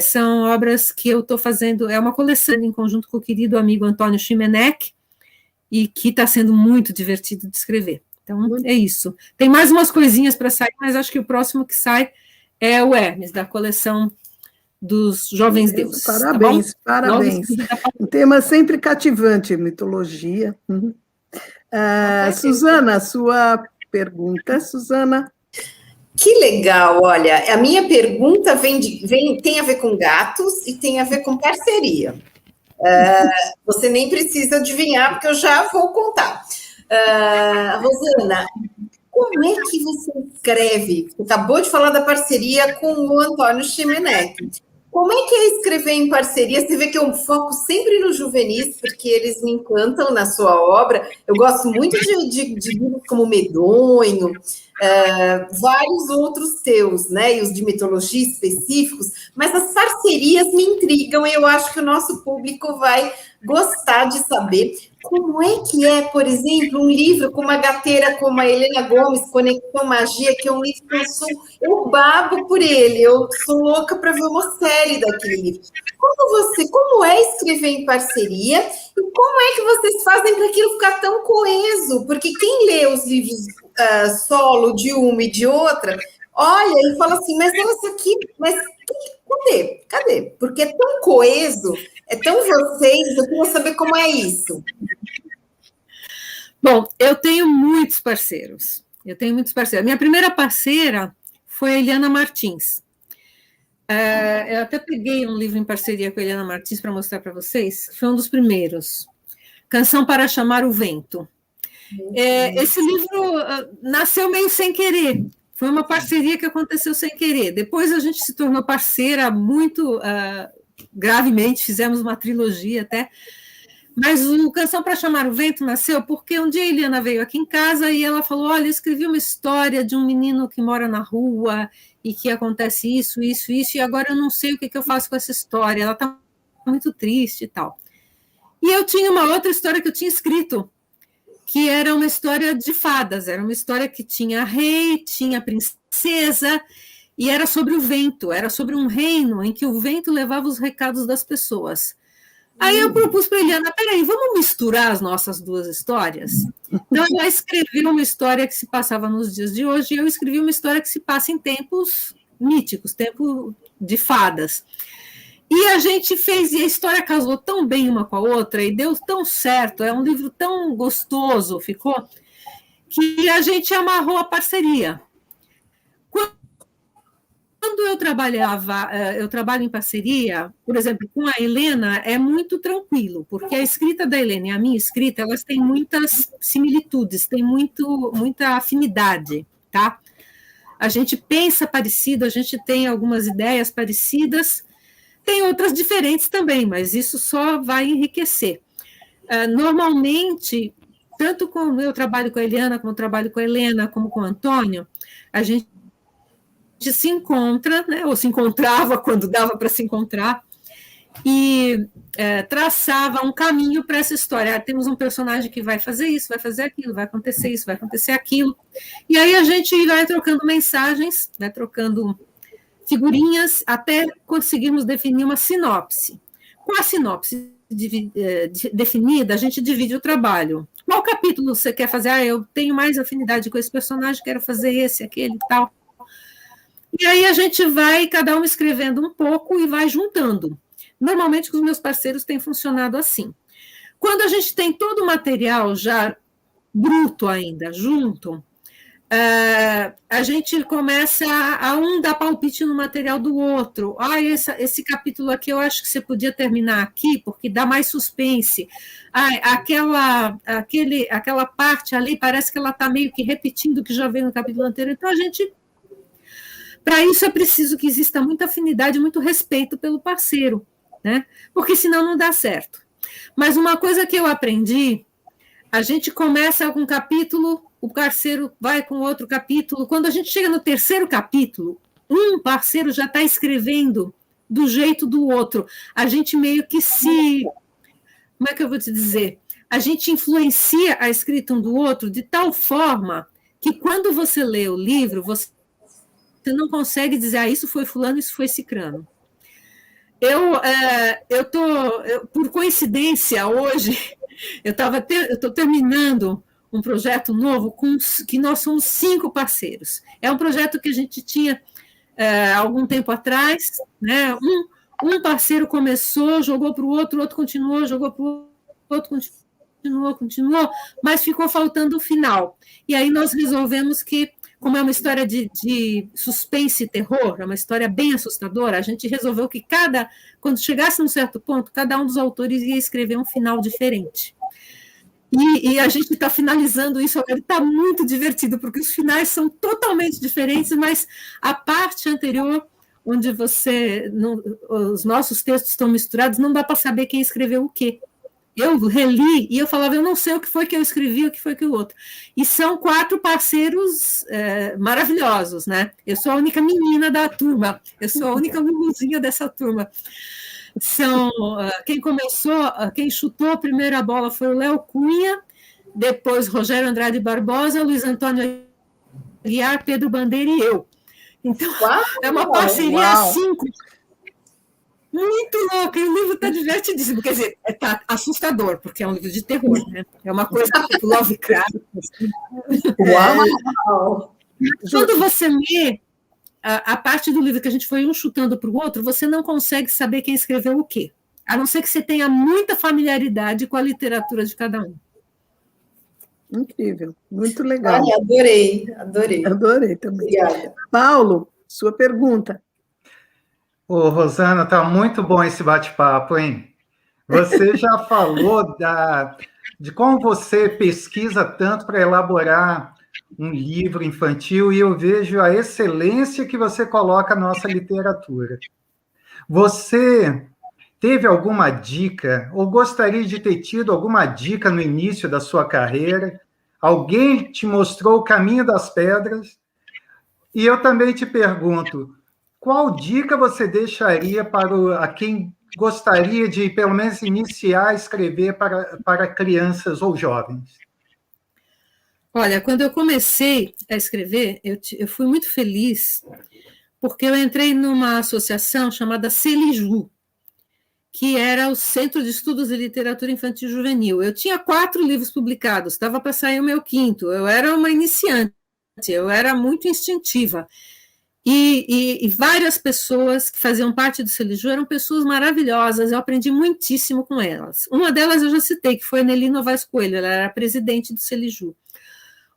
são obras que eu estou fazendo, é uma coleção em conjunto com o querido amigo Antônio Chimenec, e que está sendo muito divertido de escrever. Então, é isso. Tem mais umas coisinhas para sair, mas acho que o próximo que sai é o Hermes, da coleção dos Jovens Deuses. Parabéns, tá parabéns. Um tema sempre cativante, mitologia. Suzana, sua pergunta, Suzana. Que legal, olha, a minha pergunta tem a ver com gatos e tem a ver com parceria. Você nem precisa adivinhar, porque eu já vou contar. Rosana, como é que você escreve? Você acabou de falar da parceria com o Antônio Chimenec. Como é que é escrever em parceria? Você vê que eu foco sempre nos juvenis, porque eles me encantam na sua obra. Eu gosto muito de livros como Medonho, vários outros teus, né? E os de mitologia específicos, mas as parcerias me intrigam e eu acho que o nosso público vai gostar de saber como é que é, por exemplo, um livro com uma gateira como a Helena Gomes, Conexão Magia, que é um livro que eu babo por ele, eu sou louca para ver uma série daquele livro. Como é escrever em parceria e como é que vocês fazem para aquilo ficar tão coeso? Porque quem lê os livros solo de uma e de outra, olha e fala assim, mas essa aqui, mas cadê? Porque é tão coeso, é tão vocês, eu queria saber como é isso. Bom, eu tenho muitos parceiros. Minha primeira parceira foi a Eliana Martins. Eu até peguei um livro em parceria com a Eliana Martins para mostrar para vocês, foi um dos primeiros. Canção para Chamar o Vento. Esse livro nasceu meio sem querer. Foi uma parceria que aconteceu sem querer. Depois a gente se tornou parceira muito gravemente, fizemos uma trilogia até. Mas o Canção para Chamar o Vento nasceu porque um dia a Eliana veio aqui em casa e ela falou, olha, eu escrevi uma história de um menino que mora na rua e que acontece isso, e agora eu não sei o que eu faço com essa história, ela está muito triste e tal. E eu tinha uma outra história que eu tinha escrito, que era uma história de fadas, era uma história que tinha rei, tinha princesa, e era sobre o vento, era sobre um reino em que o vento levava os recados das pessoas. Aí eu propus para a Eliana, peraí, vamos misturar as nossas duas histórias? Então, ela escreveu uma história que se passava nos dias de hoje, e eu escrevi uma história que se passa em tempos míticos, tempo de fadas. E a gente fez, e a história casou tão bem uma com a outra, e deu tão certo, é um livro tão gostoso, ficou, que a gente amarrou a parceria. Quando eu trabalho em parceria, por exemplo, com a Helena, é muito tranquilo, porque a escrita da Helena e a minha escrita, elas têm muitas similitudes, têm muita afinidade, tá? A gente pensa parecido, a gente tem algumas ideias parecidas, Tem outras diferentes também, mas isso só vai enriquecer. Normalmente, tanto como eu trabalho com a Eliana, como eu trabalho com a Helena, como com o Antônio, a gente se encontra, né, ou se encontrava quando dava para se encontrar, e traçava um caminho para essa história. Temos um personagem que vai fazer isso, vai fazer aquilo, vai acontecer isso, vai acontecer aquilo. E aí a gente vai trocando mensagens, vai trocando figurinhas, até conseguirmos definir uma sinopse. Com a sinopse definida, a gente divide o trabalho. Qual capítulo você quer fazer? Eu tenho mais afinidade com esse personagem, quero fazer esse, aquele e tal. E aí a gente vai, cada um escrevendo um pouco e vai juntando. Normalmente, com os meus parceiros, tem funcionado assim. Quando a gente tem todo o material já bruto ainda, junto, a gente começa a um dar palpite no material do outro. Esse capítulo aqui eu acho que você podia terminar aqui, porque dá mais suspense. Aquela parte ali parece que ela está meio que repetindo o que já veio no capítulo anterior. Então, para isso é preciso que exista muita afinidade, muito respeito pelo parceiro, né? Porque senão não dá certo. Mas uma coisa que eu aprendi, a gente começa com um capítulo, o parceiro vai com outro capítulo. Quando a gente chega no terceiro capítulo, um parceiro já está escrevendo do jeito do outro. A gente meio que como é que eu vou te dizer? A gente influencia a escrita um do outro de tal forma que quando você lê o livro, você não consegue dizer, isso foi fulano, isso foi cicrano. Por coincidência, hoje, eu estou terminando um projeto novo que nós somos 5 parceiros. É um projeto que a gente tinha algum tempo atrás, né? Um parceiro começou, jogou para o outro continuou, jogou para o outro, continuou, mas ficou faltando o final. E aí nós resolvemos que, como é uma história de suspense e terror, é uma história bem assustadora, a gente resolveu que quando chegasse num certo ponto, cada um dos autores ia escrever um final diferente. E a gente está finalizando isso agora, está muito divertido, porque os finais são totalmente diferentes, mas a parte anterior, onde os nossos textos estão misturados, não dá para saber quem escreveu o quê. Eu reli e eu falava, eu não sei o que foi que eu escrevi, o que foi que o outro. E são 4 parceiros maravilhosos, né? Eu sou a única menina da turma, eu sou a única luluzinha dessa turma. Quem chutou a primeira bola foi o Léo Cunha, depois Rogério Andrade Barbosa, Luiz Antônio Aguiar, Pedro Bandeira e eu. Então, é uma parceria assim, muito louca, e o livro está divertidíssimo, quer dizer, está assustador, porque é um livro de terror, né? É uma coisa tipo Lovecraft. Uau! Quando você lê a parte do livro que a gente foi um chutando para o outro, você não consegue saber quem escreveu o quê, a não ser que você tenha muita familiaridade com a literatura de cada um. Incrível, muito legal. Olha, adorei. Adorei também. Obrigada. Paulo, sua pergunta. Rosana, está muito bom esse bate-papo, hein? Você já falou de como você pesquisa tanto para elaborar um livro infantil, e eu vejo a excelência que você coloca na nossa literatura. Você teve alguma dica, ou gostaria de ter tido alguma dica no início da sua carreira? Alguém te mostrou o caminho das pedras? E eu também te pergunto, qual dica você deixaria para quem gostaria de, pelo menos, iniciar a escrever para crianças ou jovens? Olha, quando eu comecei a escrever, eu fui muito feliz, porque eu entrei numa associação chamada Celiju, que era o Centro de Estudos de Literatura Infantil e Juvenil. Eu tinha 4 livros publicados, estava para sair o meu 5º, eu era uma iniciante, eu era muito instintiva. E várias pessoas que faziam parte do Celiju eram pessoas maravilhosas, eu aprendi muitíssimo com elas. Uma delas eu já citei, que foi a Nelly Novaes Coelho, ela era presidente do Celiju.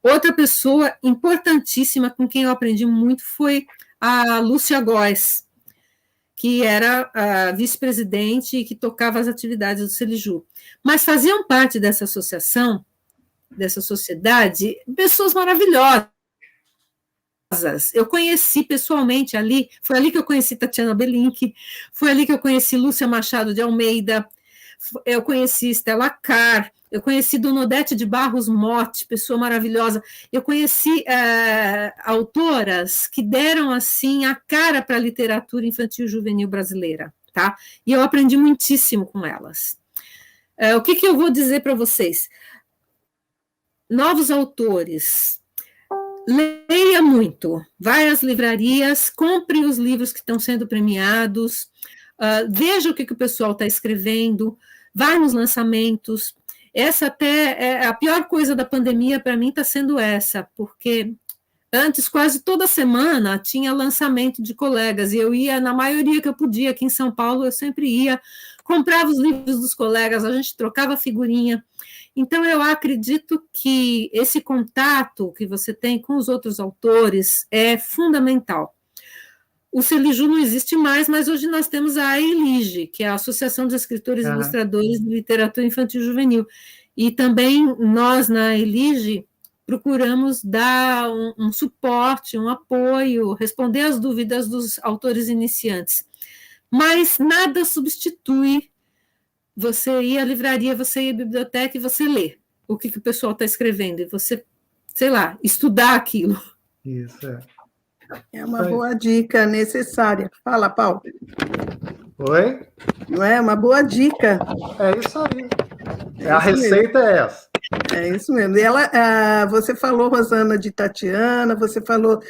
Outra pessoa importantíssima com quem eu aprendi muito foi a Lúcia Góes, que era a vice-presidente e que tocava as atividades do Celiju. Mas faziam parte dessa associação, dessa sociedade, pessoas maravilhosas, Eu conheci pessoalmente ali, foi ali que eu conheci Tatiana Belink, foi ali que eu conheci Lúcia Machado de Almeida, eu conheci Stella Carr, eu conheci Dona Odete de Barros Motte, pessoa maravilhosa, eu conheci autoras que deram, assim, a cara para a literatura infantil e juvenil brasileira, tá? E eu aprendi muitíssimo com elas. O que eu vou dizer para vocês? Novos autores, leia muito, vai às livrarias, compre os livros que estão sendo premiados, veja o que o pessoal está escrevendo, vai nos lançamentos. Essa até é a pior coisa da pandemia para mim, está sendo essa, porque antes, quase toda semana, tinha lançamento de colegas, e eu ia, na maioria que eu podia, aqui em São Paulo, eu sempre ia, comprava os livros dos colegas, a gente trocava figurinha. Então, eu acredito que esse contato que você tem com os outros autores é fundamental. O Celiju não existe mais, mas hoje nós temos a AELIGE, que é a Associação dos Escritores e Ilustradores de Literatura Infantil e Juvenil. E também nós, na AELIGE, procuramos dar um suporte, um apoio, responder às dúvidas dos autores iniciantes. Mas nada substitui você ir à livraria, você ir à biblioteca e você ler o que o pessoal está escrevendo, e você, sei lá, estudar aquilo. Isso, É uma boa dica, necessária. Fala, Paulo. Oi? Não é? Uma boa dica. É isso aí. A receita é essa. É isso mesmo. E você falou, Rosana, de Tatiana, você falou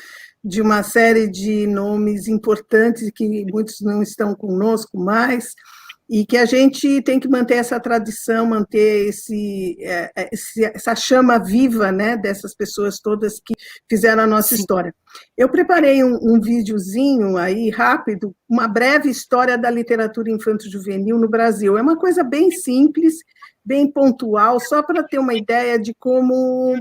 de uma série de nomes importantes que muitos não estão conosco mais, e que a gente tem que manter essa tradição, manter essa chama viva, né, dessas pessoas todas que fizeram a nossa história. Eu preparei um videozinho aí, rápido, uma breve história da literatura infanto-juvenil no Brasil. É uma coisa bem simples, bem pontual, só para ter uma ideia de como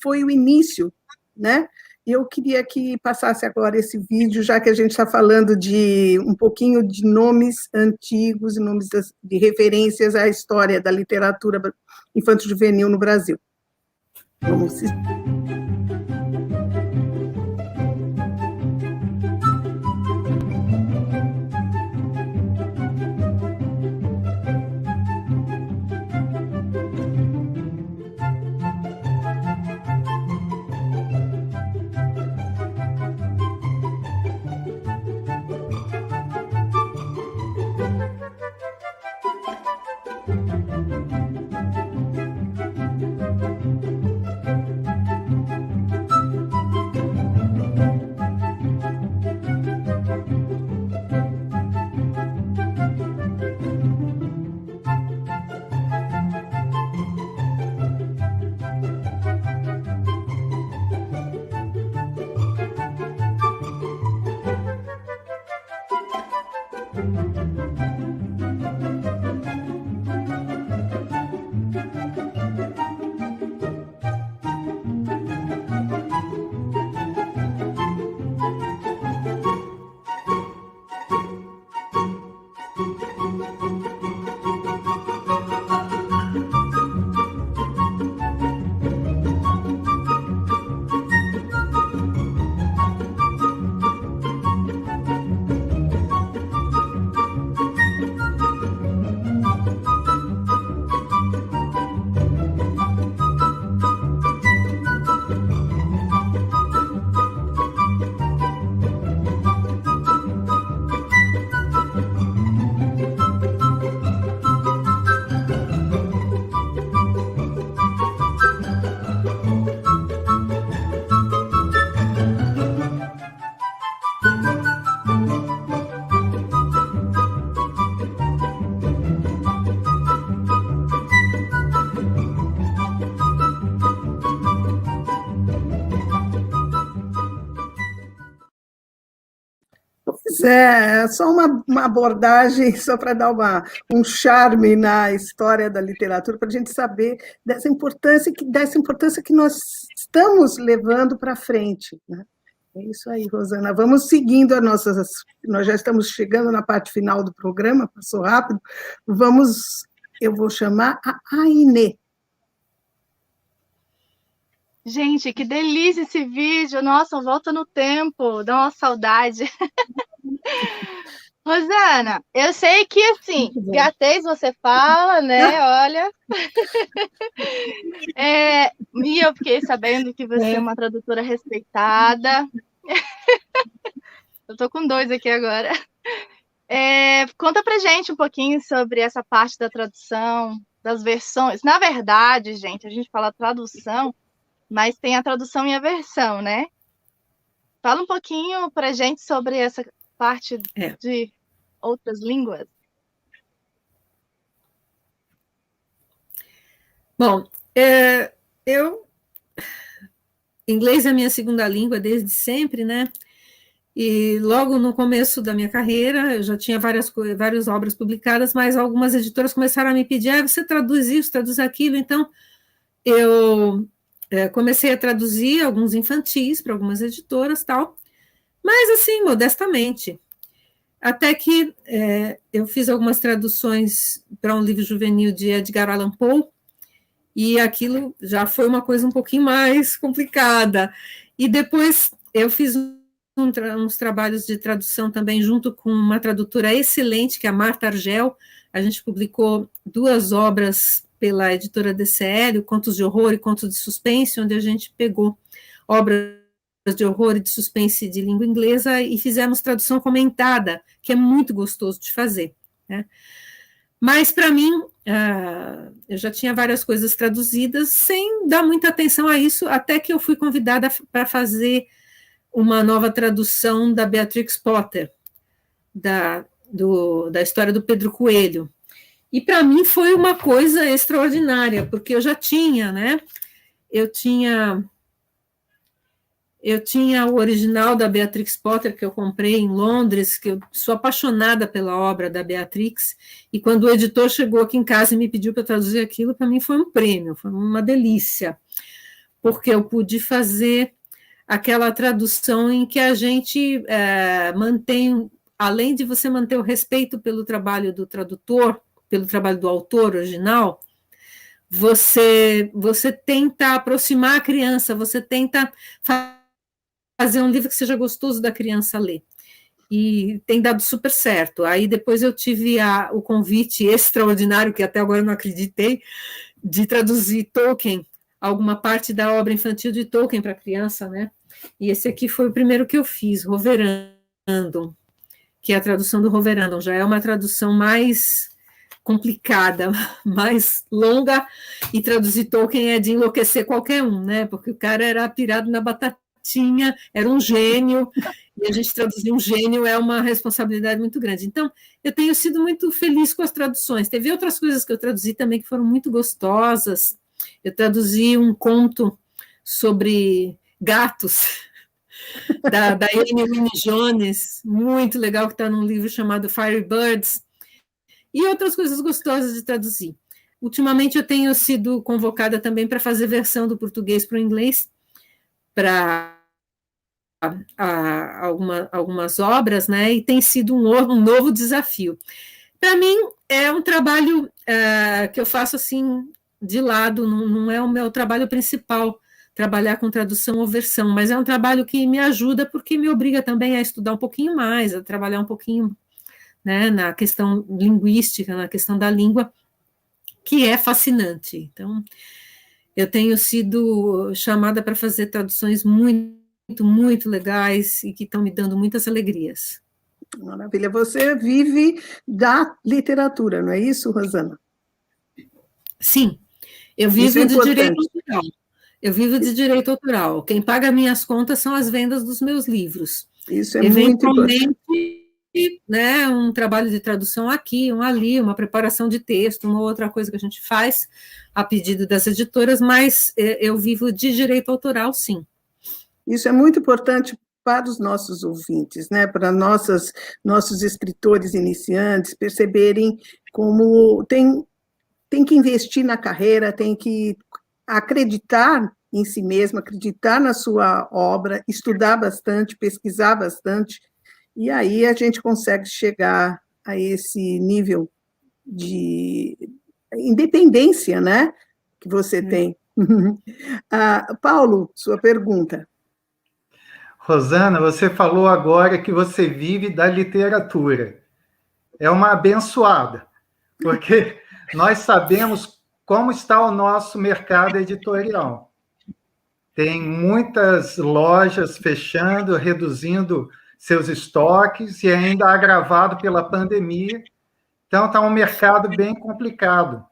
foi o início, né? E eu queria que passasse agora esse vídeo, já que a gente está falando de um pouquinho de nomes antigos, nomes de referências à história da literatura infanto-juvenil no Brasil. Vamos assistir. É só uma abordagem, só para dar um charme na história da literatura, para a gente saber dessa importância que nós estamos levando para frente, né? É isso aí, Rosana. Vamos seguindo nós já estamos chegando na parte final do programa, passou rápido. Eu vou chamar a Ainê. Gente, que delícia esse vídeo. Nossa, volta no tempo, dá uma saudade. Rosana, eu sei que, assim, gatês você fala, né? Olha. E eu fiquei sabendo que você é uma tradutora respeitada. Eu tô com 2 aqui agora. Conta pra gente um pouquinho sobre essa parte da tradução, das versões. Na verdade, gente, a gente fala tradução, mas tem a tradução e a versão, né? Fala um pouquinho pra gente sobre essa parte de outras línguas. Bom, inglês é a minha segunda língua desde sempre, né? E logo no começo da minha carreira, eu já tinha várias obras publicadas, mas algumas editoras começaram a me pedir, você traduz isso, traduz aquilo, então eu comecei a traduzir alguns infantis para algumas editoras, tal, mas assim, modestamente, até que eu fiz algumas traduções para um livro juvenil de Edgar Allan Poe, e aquilo já foi uma coisa um pouquinho mais complicada, e depois eu fiz uns trabalhos de tradução também junto com uma tradutora excelente, que é a Marta Argel. A gente publicou 2 obras pela editora DCL, Contos de Horror e Contos de Suspense, onde a gente pegou obras de horror e de suspense de língua inglesa e fizemos tradução comentada, que é muito gostoso de fazer, né? Mas, para mim, eu já tinha várias coisas traduzidas, sem dar muita atenção a isso, até que eu fui convidada para fazer uma nova tradução da Beatrix Potter, da história do Pedro Coelho. E para mim foi uma coisa extraordinária, porque eu já tinha, né? Eu tinha o original da Beatrix Potter, que eu comprei em Londres, que eu sou apaixonada pela obra da Beatrix, e quando o editor chegou aqui em casa e me pediu para traduzir aquilo, para mim foi um prêmio, foi uma delícia, porque eu pude fazer aquela tradução em que a gente mantém, além de você manter o respeito pelo trabalho do tradutor, pelo trabalho do autor original, você tenta aproximar a criança, você tenta fazer um livro que seja gostoso da criança ler. E tem dado super certo. Aí depois eu tive o convite extraordinário, que até agora eu não acreditei, de traduzir Tolkien, alguma parte da obra infantil de Tolkien para criança, né? E esse aqui foi o primeiro que eu fiz, Roverandom, que é a tradução do Roverandom. Já é uma tradução mais complicada, mais longa, e traduzir Tolkien é de enlouquecer qualquer um, né? Porque o cara era pirado na batatinha, era um gênio, e a gente traduzir um gênio é uma responsabilidade muito grande. Então, eu tenho sido muito feliz com as traduções. Teve outras coisas que eu traduzi também que foram muito gostosas. Eu traduzi um conto sobre gatos, da Amy Winnie Jones, muito legal, que está num livro chamado Firebirds, e outras coisas gostosas de traduzir. Ultimamente eu tenho sido convocada também para fazer versão do português para o inglês, para algumas obras, né, e tem sido um novo desafio. Para mim, é um trabalho que eu faço assim, de lado, não é o meu trabalho principal, trabalhar com tradução ou versão, mas é um trabalho que me ajuda, porque me obriga também a estudar um pouquinho mais, a trabalhar um pouquinho, né, na questão linguística, na questão da língua, que é fascinante. Então, eu tenho sido chamada para fazer traduções muito, muito legais e que estão me dando muitas alegrias. Maravilha. Você vive da literatura, não é isso, Rosana? Sim, eu vivo de direito autoral. Eu vivo de direito autoral. Quem paga minhas contas são as vendas dos meus livros. Isso é muito importante. Né, um trabalho de tradução aqui, um ali, uma preparação de texto, uma outra coisa que a gente faz a pedido das editoras, mas eu vivo de direito autoral, sim. Isso é muito importante para os nossos ouvintes, né, para nossos escritores iniciantes perceberem como tem que investir na carreira, tem que acreditar em si mesmo, acreditar na sua obra, estudar bastante, pesquisar bastante, e aí a gente consegue chegar a esse nível de independência, né, que você tem Paulo, sua pergunta. Rosana, você falou agora que você vive da literatura. É uma abençoada, porque nós sabemos como está o nosso mercado editorial. Tem muitas lojas fechando, reduzindo seus estoques e ainda agravado pela pandemia. Então, está um mercado bem complicado.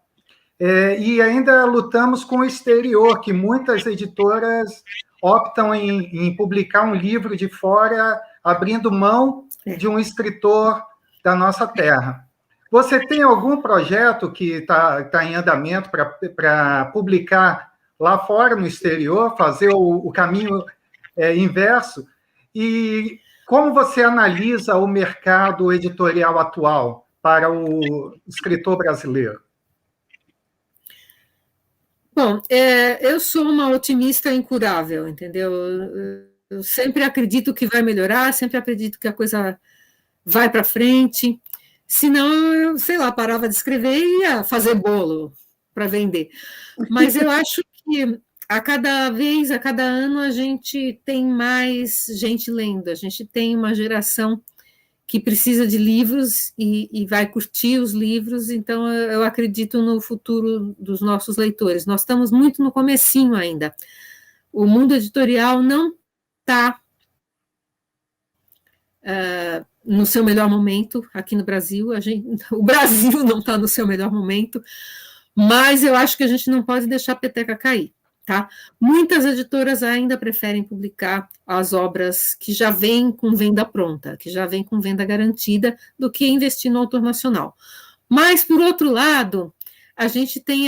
E ainda lutamos com o exterior, que muitas editoras optam em publicar um livro de fora, abrindo mão de um escritor da nossa terra. Você tem algum projeto que está em andamento para publicar lá fora, no exterior, fazer o caminho inverso? E como você analisa o mercado editorial atual para o escritor brasileiro? Bom, eu sou uma otimista incurável, entendeu? Eu sempre acredito que vai melhorar, sempre acredito que a coisa vai para frente. Senão, eu, sei lá, parava de escrever e ia fazer bolo para vender. Mas eu acho que a cada vez, a cada ano, a gente tem mais gente lendo. A gente tem uma geração que precisa de livros e vai curtir os livros, então eu acredito no futuro dos nossos leitores. Nós estamos muito no comecinho ainda. O mundo editorial não está no seu melhor momento aqui no Brasil. O Brasil não está no seu melhor momento, mas eu acho que a gente não pode deixar a peteca cair. Tá? Muitas editoras ainda preferem publicar as obras que já vêm com venda pronta, que já vêm com venda garantida, do que investir no autor nacional. Mas, por outro lado, a gente tem,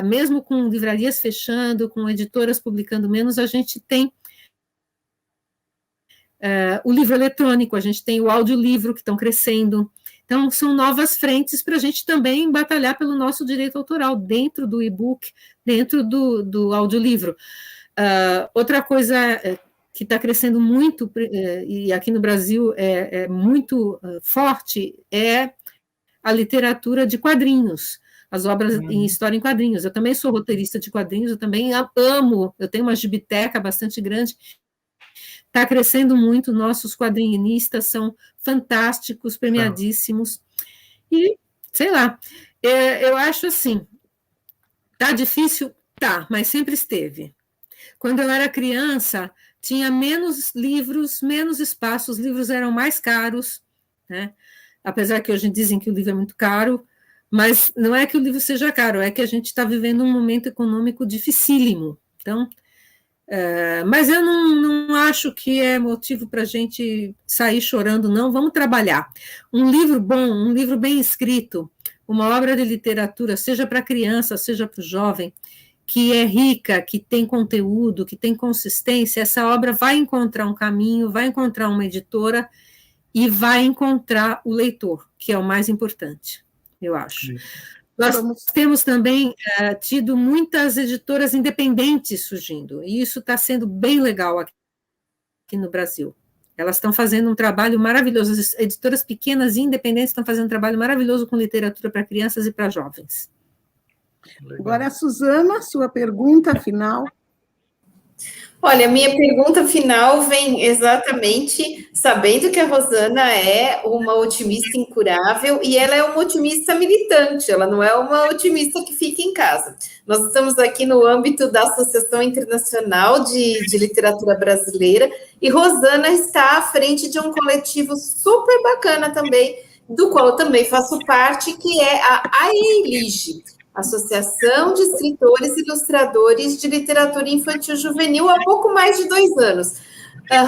mesmo com livrarias fechando, com editoras publicando menos, a gente tem o livro eletrônico, a gente tem o audiolivro que estão crescendo. Então, são novas frentes para a gente também batalhar pelo nosso direito autoral, dentro do e-book, dentro do audiolivro. Outra coisa que está crescendo muito, e aqui no Brasil é muito forte, é a literatura de quadrinhos, as obras em história em quadrinhos. Eu também sou roteirista de quadrinhos, eu também amo, eu tenho uma gibiteca bastante grande. Está crescendo muito, nossos quadrinistas são fantásticos, premiadíssimos. E, sei lá, eu acho assim, tá difícil? Tá, mas sempre esteve. Quando eu era criança, tinha menos livros, menos espaço, os livros eram mais caros, né? Apesar que hoje dizem que o livro é muito caro, mas não é que o livro seja caro, é que a gente está vivendo um momento econômico dificílimo. Então, mas eu não acho que é motivo para a gente sair chorando, não. Vamos trabalhar. Um livro bom, um livro bem escrito, uma obra de literatura, seja para criança, seja para o jovem, que é rica, que tem conteúdo, que tem consistência, essa obra vai encontrar um caminho, vai encontrar uma editora e vai encontrar o leitor, que é o mais importante, eu acho. Nós temos também tido muitas editoras independentes surgindo, e isso está sendo bem legal aqui no Brasil. Elas estão fazendo um trabalho maravilhoso, as editoras pequenas e independentes estão fazendo um trabalho maravilhoso com literatura para crianças e para jovens. Agora, Suzana, sua pergunta final. Olha, minha pergunta final vem exatamente sabendo que a Rosana é uma otimista incurável e ela é uma otimista militante, ela não é uma otimista que fica em casa. Nós estamos aqui no âmbito da Associação Internacional de Literatura Brasileira e Rosana está à frente de um coletivo super bacana também, do qual eu também faço parte, que é a AELIGE, Associação de Escritores e Ilustradores de Literatura Infantil Juvenil, há pouco mais de 2 anos.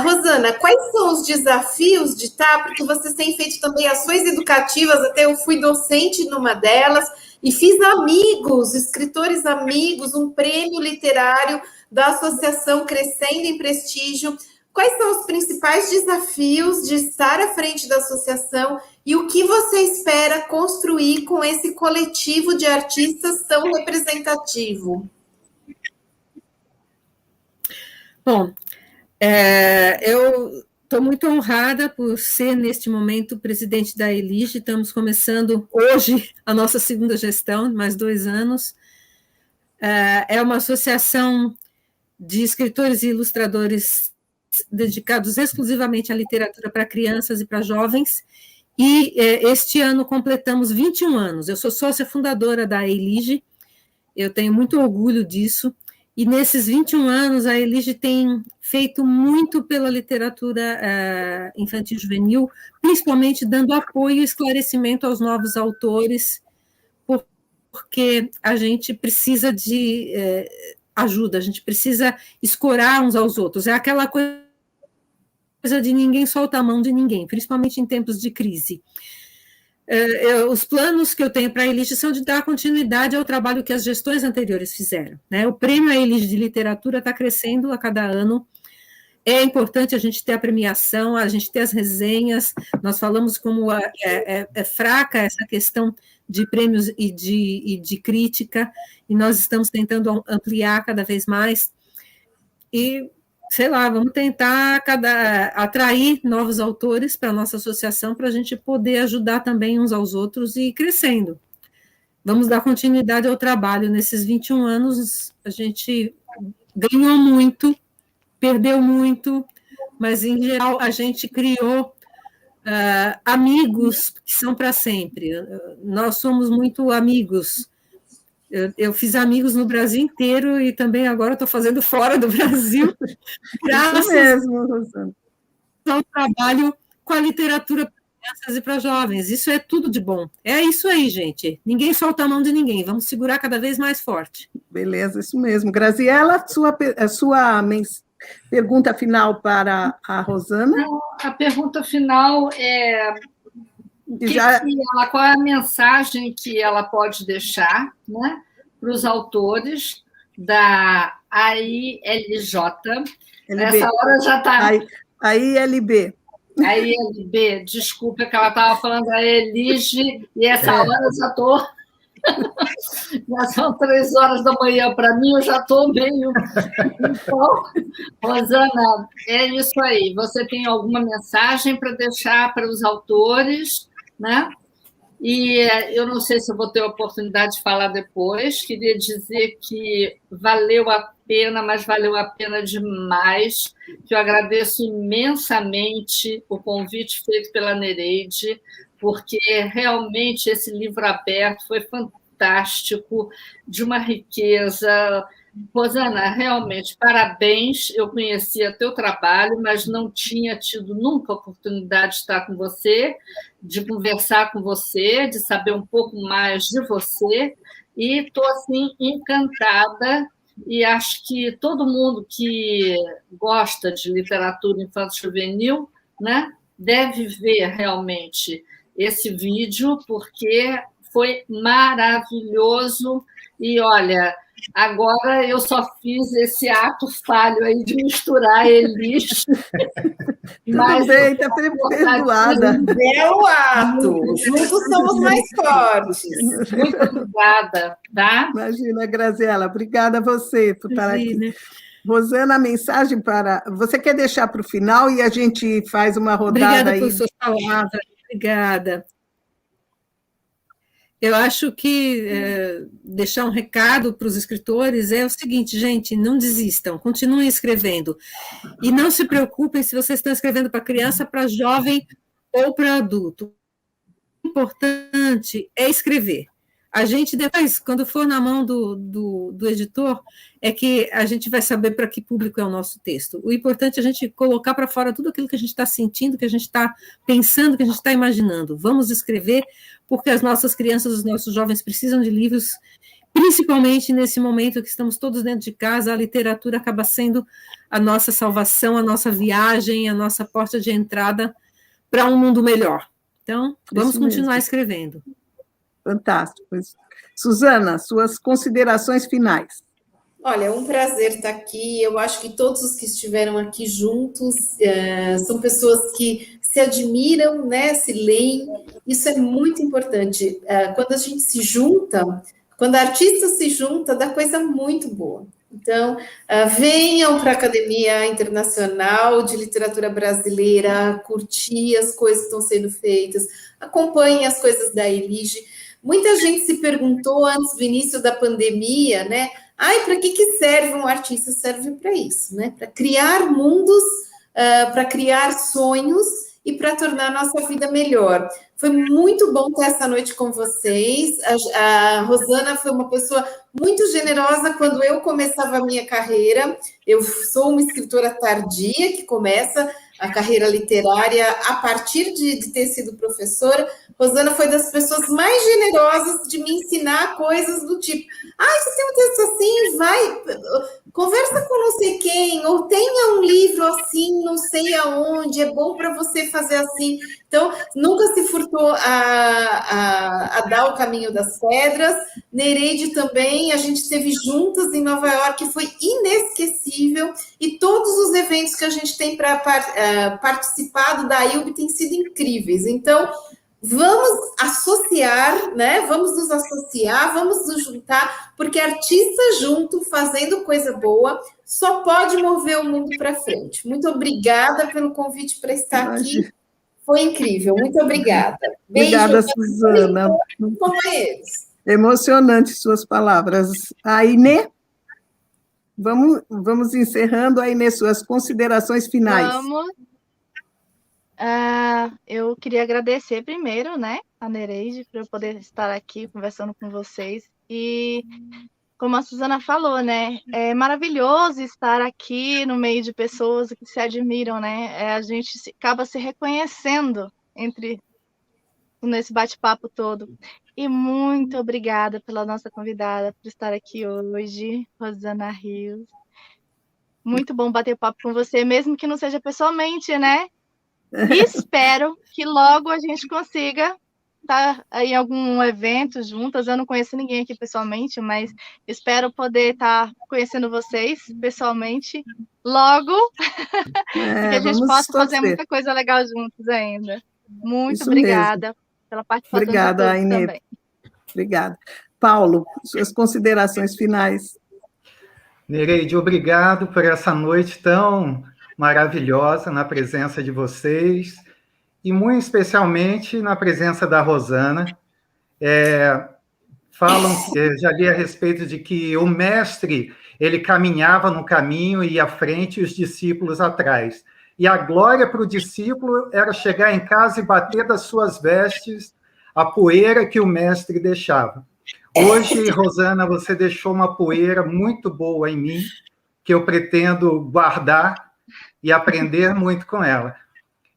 Rosana, quais são os desafios de estar? Porque vocês têm feito também ações educativas, até eu fui docente numa delas, e fiz amigos, escritores amigos, um prêmio literário da associação crescendo em prestígio. Quais são os principais desafios de estar à frente da associação e o que você espera construir com esse coletivo de artistas tão representativo? Bom, eu estou muito honrada por ser, neste momento, presidente da ELIGE. Estamos começando hoje a nossa segunda gestão, mais 2 anos. É uma associação de escritores e ilustradores dedicados exclusivamente à literatura para crianças e para jovens, e este ano completamos 21 anos. Eu sou sócia fundadora da Elige, eu tenho muito orgulho disso, e nesses 21 anos a Elige tem feito muito pela literatura infantil e juvenil, principalmente dando apoio e esclarecimento aos novos autores, porque a gente precisa de ajuda, a gente precisa escorar uns aos outros. É aquela coisa de ninguém solta a mão de ninguém, principalmente em tempos de crise. Os planos que eu tenho para a Elige são de dar continuidade ao trabalho que as gestões anteriores fizeram, né? O prêmio Elige de literatura está crescendo a cada ano. É importante a gente ter a premiação, a gente ter as resenhas. Nós falamos como é fraca essa questão de prêmios e de crítica, e nós estamos tentando ampliar cada vez mais. E, sei lá, vamos tentar atrair novos autores para a nossa associação, para a gente poder ajudar também uns aos outros e ir crescendo. Vamos dar continuidade ao trabalho. Nesses 21 anos, a gente ganhou muito, perdeu muito, mas, em geral, a gente criou amigos que são para sempre. Nós somos muito amigos. Eu fiz amigos no Brasil inteiro e também agora estou fazendo fora do Brasil, graças ao trabalho com a literatura para crianças e para jovens. Isso é tudo de bom. É isso aí, gente. Ninguém solta a mão de ninguém. Vamos segurar cada vez mais forte. Beleza, isso mesmo. Graziela, sua pergunta final para a Rosana? A pergunta final é qual é a mensagem que ela pode deixar, né, para os autores da AILJ. Nessa hora já está... AILB. AILB, desculpa que ela estava falando da Elige, e essa hora eu já estou... Já são 3 horas da manhã para mim, eu já estou meio... Então, Rosana, é isso aí. Você tem alguma mensagem para deixar para os autores, né? E eu não sei se eu vou ter a oportunidade de falar depois. Queria dizer que valeu a pena, mas valeu a pena demais, que eu agradeço imensamente o convite feito pela Nereide, porque realmente esse livro aberto foi fantástico, de uma riqueza. Rosana, realmente, parabéns. Eu conhecia teu trabalho, mas não tinha tido nunca a oportunidade de estar com você, de conversar com você, de saber um pouco mais de você, e estou assim, encantada, e acho que todo mundo que gosta de literatura infanto-juvenil, né, deve ver realmente esse vídeo, porque foi maravilhoso. E, olha, agora eu só fiz esse ato falho aí de misturar Elige. Tudo bem, está perdoada. Belo ato. Juntos somos mais fortes. Muito obrigada, tá? Imagina, Graziela. Obrigada a você por estar aqui. Rosana, a mensagem para... Você quer deixar para o final e a gente faz uma rodada aí? Obrigada por suas palavras. Obrigada. Eu acho que deixar um recado para os escritores é o seguinte, gente, não desistam, continuem escrevendo. E não se preocupem se vocês estão escrevendo para criança, para jovem ou para adulto. O importante é escrever. A gente depois, quando for na mão do editor, é que a gente vai saber para que público é o nosso texto. O importante é a gente colocar para fora tudo aquilo que a gente está sentindo, que a gente está pensando, que a gente está imaginando. Vamos escrever, porque as nossas crianças, os nossos jovens precisam de livros, principalmente nesse momento que estamos todos dentro de casa. A literatura acaba sendo a nossa salvação, a nossa viagem, a nossa porta de entrada para um mundo melhor. Então, vamos continuar escrevendo. Fantástico. Suzana, suas considerações finais. Olha, é um prazer estar aqui. Eu acho que todos os que estiveram aqui juntos são pessoas que se admiram, né, se leem. Isso é muito importante. Quando a gente se junta, quando a artista se junta, dá coisa muito boa. Então, venham para a Academia Internacional de Literatura Brasileira, curtir as coisas que estão sendo feitas, acompanhem as coisas da Elige. Muita gente se perguntou antes do início da pandemia, né? Ai, para que serve um artista? Serve para isso, né? Para criar mundos, para criar sonhos e para tornar a nossa vida melhor. Foi muito bom ter essa noite com vocês. A Rosana foi uma pessoa muito generosa quando eu começava a minha carreira. Eu sou uma escritora tardia que começa a carreira literária a partir de ter sido professora. Rosana foi das pessoas mais generosas de me ensinar coisas do tipo: você tem um texto assim, vai, conversa com não sei quem, ou tenha um livro assim, não sei aonde, é bom para você fazer assim. Então, nunca se furtou a dar o caminho das pedras. Nereide também, a gente esteve juntas em Nova York, foi inesquecível, e todos os eventos que a gente tem para participado da ILB têm sido incríveis. Então, vamos associar, né? Vamos nos associar, vamos nos juntar, porque artista junto, fazendo coisa boa, só pode mover o mundo para frente. Muito obrigada pelo convite para estar aqui. Foi incrível, muito obrigada. Beijo. Obrigada, Suzana. Companheiros. Emocionante suas palavras. A Inê, vamos encerrando. A Inê, suas considerações finais. Vamos. Eu queria agradecer primeiro, né, a Nereide, por eu poder estar aqui conversando com vocês. E como a Suzana falou, né, é maravilhoso estar aqui no meio de pessoas que se admiram, né? A gente acaba se reconhecendo nesse bate-papo todo. E muito obrigada pela nossa convidada por estar aqui hoje, Rosana Rios. Muito bom bater papo com você, mesmo que não seja pessoalmente, né? E espero que logo a gente consiga estar em algum evento juntas. Eu não conheço ninguém aqui pessoalmente, mas espero poder estar conhecendo vocês pessoalmente logo, que a gente possa fazer muita coisa legal juntos ainda. Muito obrigada pela participação. Obrigada, Inê. Também. Obrigada. Paulo, suas considerações finais. Nereide, obrigado por essa noite tão maravilhosa na presença de vocês e muito especialmente na presença da Rosana. Já li a respeito de que o mestre, ele caminhava no caminho e ia à frente e os discípulos atrás. E a glória para o discípulo era chegar em casa e bater das suas vestes a poeira que o mestre deixava. Hoje, Rosana, você deixou uma poeira muito boa em mim, que eu pretendo guardar e aprender muito com ela.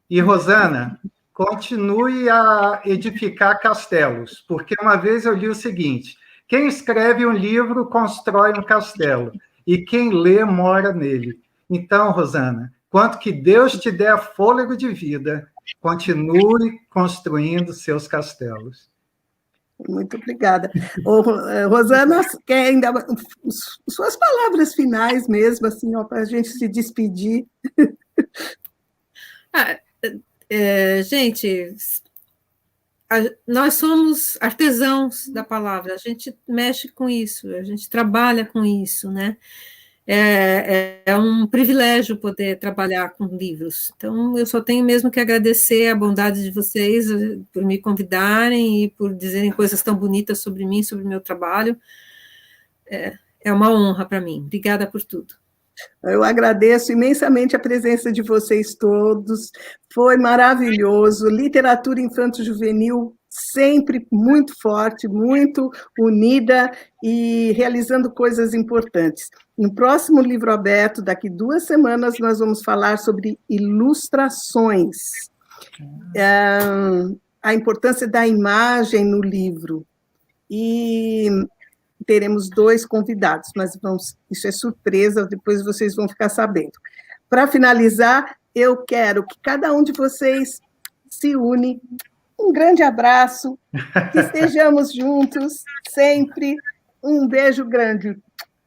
E, Rosana, continue a edificar castelos, porque uma vez eu li o seguinte: quem escreve um livro constrói um castelo, e quem lê mora nele. Então, Rosana, quanto que Deus te der fôlego de vida, continue construindo seus castelos. Muito obrigada. Rosana, quer ainda suas palavras finais mesmo, assim, para a gente se despedir. Gente, nós somos artesãos da palavra, a gente mexe com isso, a gente trabalha com isso, né? É um privilégio poder trabalhar com livros. Então, eu só tenho mesmo que agradecer a bondade de vocês por me convidarem e por dizerem coisas tão bonitas sobre mim, sobre o meu trabalho. É uma honra para mim. Obrigada por tudo. Eu agradeço imensamente a presença de vocês todos. Foi maravilhoso. Literatura infanto-juvenil sempre muito forte, muito unida e realizando coisas importantes. No próximo livro aberto, daqui 2 semanas, nós vamos falar sobre ilustrações, a importância da imagem no livro. E teremos 2 convidados, mas isso é surpresa, depois vocês vão ficar sabendo. Para finalizar, eu quero que cada um de vocês se une. Um grande abraço, que estejamos juntos sempre. Um beijo grande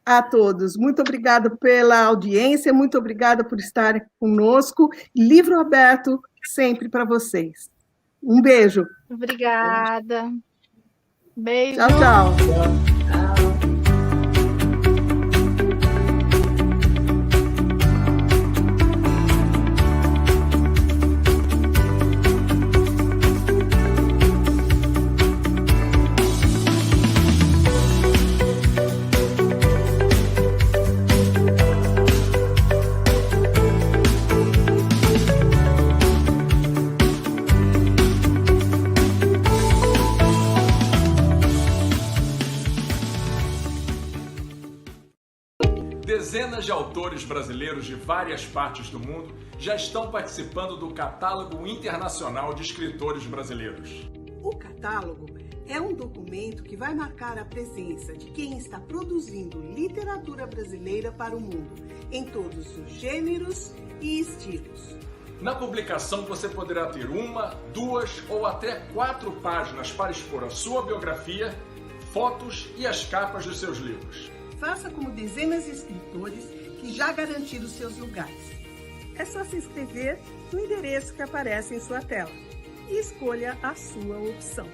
a todos. Muito obrigada pela audiência, muito obrigada por estarem conosco. Livro aberto sempre para vocês. Um beijo. Obrigada. Beijo. Tchau, tchau. Dezenas de autores brasileiros de várias partes do mundo já estão participando do Catálogo Internacional de Escritores Brasileiros. O catálogo é um documento que vai marcar a presença de quem está produzindo literatura brasileira para o mundo, em todos os gêneros e estilos. Na publicação você poderá ter 1, 2 ou até 4 páginas para expor a sua biografia, fotos e as capas dos seus livros. Faça como dezenas de escritores que já garantiram seus lugares. É só se inscrever no endereço que aparece em sua tela e escolha a sua opção.